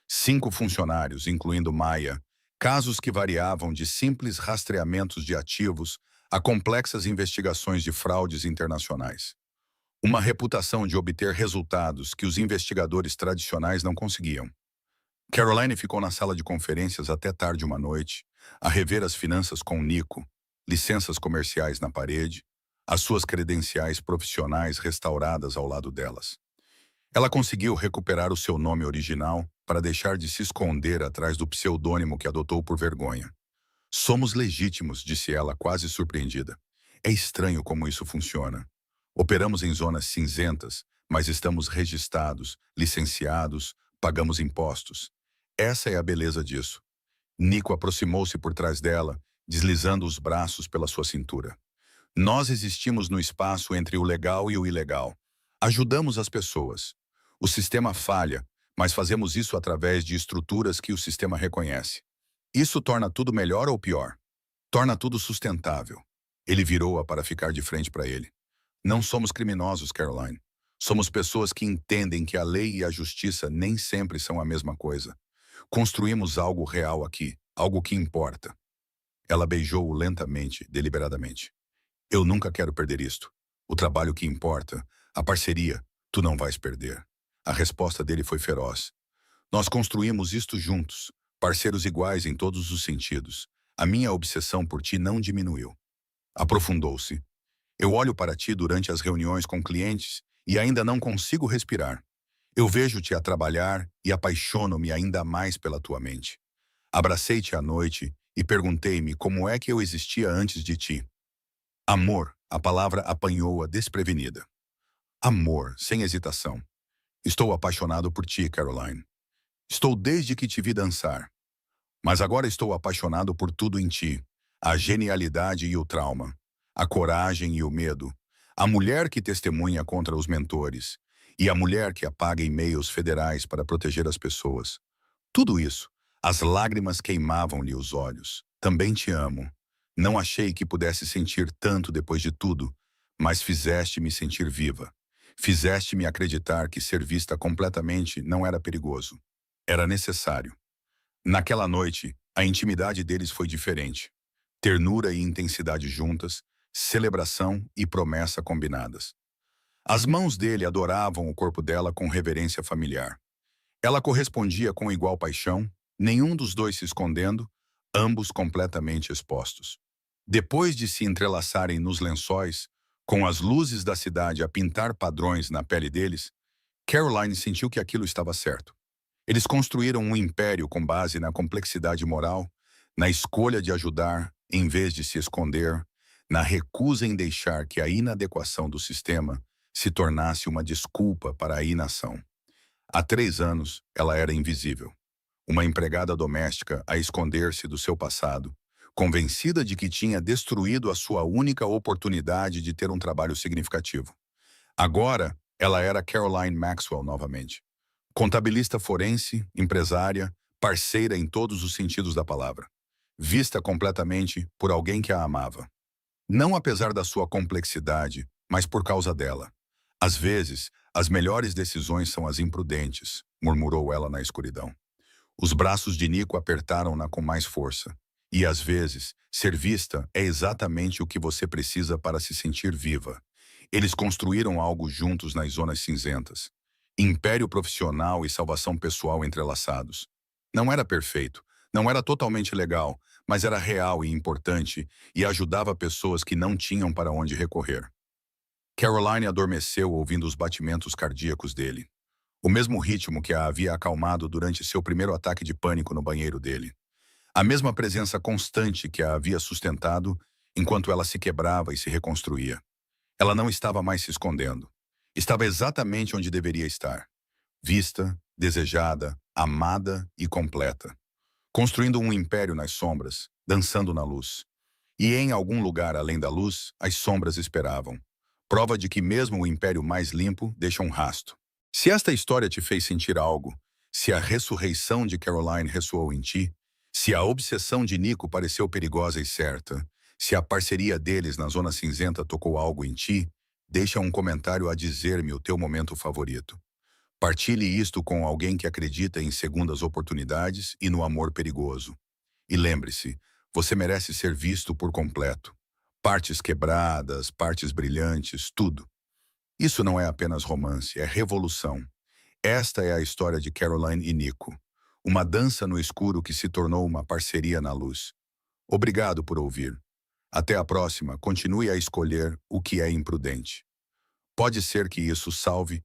5 funcionários, incluindo Maia, casos que variavam de simples rastreamentos de ativos a complexas investigações de fraudes internacionais. Uma reputação de obter resultados que os investigadores tradicionais não conseguiam. Caroline ficou na sala de conferências até tarde uma noite, a rever as finanças com Nico, licenças comerciais na parede, as suas credenciais profissionais restauradas ao lado delas. Ela conseguiu recuperar o seu nome original para deixar de se esconder atrás do pseudônimo que adotou por vergonha. Somos legítimos, disse ela, quase surpreendida. É estranho como isso funciona. Operamos em zonas cinzentas, mas estamos registrados, licenciados, pagamos impostos. Essa é a beleza disso. Nico aproximou-se por trás dela, deslizando os braços pela sua cintura. Nós existimos no espaço entre o legal e o ilegal. Ajudamos as pessoas. O sistema falha, mas fazemos isso através de estruturas que o sistema reconhece. Isso torna tudo melhor ou pior? Torna tudo sustentável. Ele virou-a para ficar de frente para ele. Não somos criminosos, Caroline. Somos pessoas que entendem que a lei e a justiça nem sempre são a mesma coisa. Construímos algo real aqui, algo que importa. Ela beijou-o lentamente, deliberadamente. Eu nunca quero perder isto. O trabalho que importa, a parceria, tu não vais perder. A resposta dele foi feroz. Nós construímos isto juntos, parceiros iguais em todos os sentidos. A minha obsessão por ti não diminuiu. Aprofundou-se. Eu olho para ti durante as reuniões com clientes e ainda não consigo respirar. Eu vejo-te a trabalhar e apaixono-me ainda mais pela tua mente. Abracei-te à noite e perguntei-me como é que eu existia antes de ti. Amor, a palavra apanhou-a desprevenida. Amor, sem hesitação. Estou apaixonado por ti, Caroline. Estou desde que te vi dançar. Mas agora estou apaixonado por tudo em ti. A genialidade e o trauma. A coragem e o medo. A mulher que testemunha contra os mentores. E a mulher que apaga e-mails federais para proteger as pessoas. Tudo isso. As lágrimas queimavam-lhe os olhos. Também te amo. Não achei que pudesse sentir tanto depois de tudo, mas fizeste-me sentir viva. Fizeste-me acreditar que ser vista completamente não era perigoso. Era necessário. Naquela noite, a intimidade deles foi diferente. Ternura e intensidade juntas, celebração e promessa combinadas. As mãos dele adoravam o corpo dela com reverência familiar. Ela correspondia com igual paixão, nenhum dos dois se escondendo, ambos completamente expostos. Depois de se entrelaçarem nos lençóis, com as luzes da cidade a pintar padrões na pele deles, Caroline sentiu que aquilo estava certo. Eles construíram um império com base na complexidade moral, na escolha de ajudar em vez de se esconder, na recusa em deixar que a inadequação do sistema se tornasse uma desculpa para a inação. Há 3 anos, ela era invisível. Uma empregada doméstica a esconder-se do seu passado, convencida de que tinha destruído a sua única oportunidade de ter um trabalho significativo. Agora, ela era Caroline Maxwell novamente. Contabilista forense, empresária, parceira em todos os sentidos da palavra. Vista completamente por alguém que a amava. Não apesar da sua complexidade, mas por causa dela. Às vezes, as melhores decisões são as imprudentes, murmurou ela na escuridão. Os braços de Nico apertaram-na com mais força. E às vezes, ser vista é exatamente o que você precisa para se sentir viva. Eles construíram algo juntos nas zonas cinzentas. Império profissional e salvação pessoal entrelaçados. Não era perfeito, não era totalmente legal, mas era real e importante e ajudava pessoas que não tinham para onde recorrer. Caroline adormeceu ouvindo os batimentos cardíacos dele, o mesmo ritmo que a havia acalmado durante seu primeiro ataque de pânico no banheiro dele. A mesma presença constante que a havia sustentado enquanto ela se quebrava e se reconstruía. Ela não estava mais se escondendo. Estava exatamente onde deveria estar. Vista, desejada, amada e completa. Construindo um império nas sombras, dançando na luz. E em algum lugar além da luz, as sombras esperavam. Prova de que mesmo o império mais limpo deixa um rasto. Se esta história te fez sentir algo, se a ressurreição de Caroline ressoou em ti, se a obsessão de Nico pareceu perigosa e certa, se a parceria deles na Zona Cinzenta tocou algo em ti, deixa um comentário a dizer-me o teu momento favorito. Partilhe isto com alguém que acredita em segundas oportunidades e no amor perigoso. E lembre-se, você merece ser visto por completo. Partes quebradas, partes brilhantes, tudo. Isso não é apenas romance, é revolução. Esta é a história de Caroline e Nico. Uma dança no escuro que se tornou uma parceria na luz. Obrigado por ouvir. Até a próxima, continue a escolher o que é imprudente. Pode ser que isso salve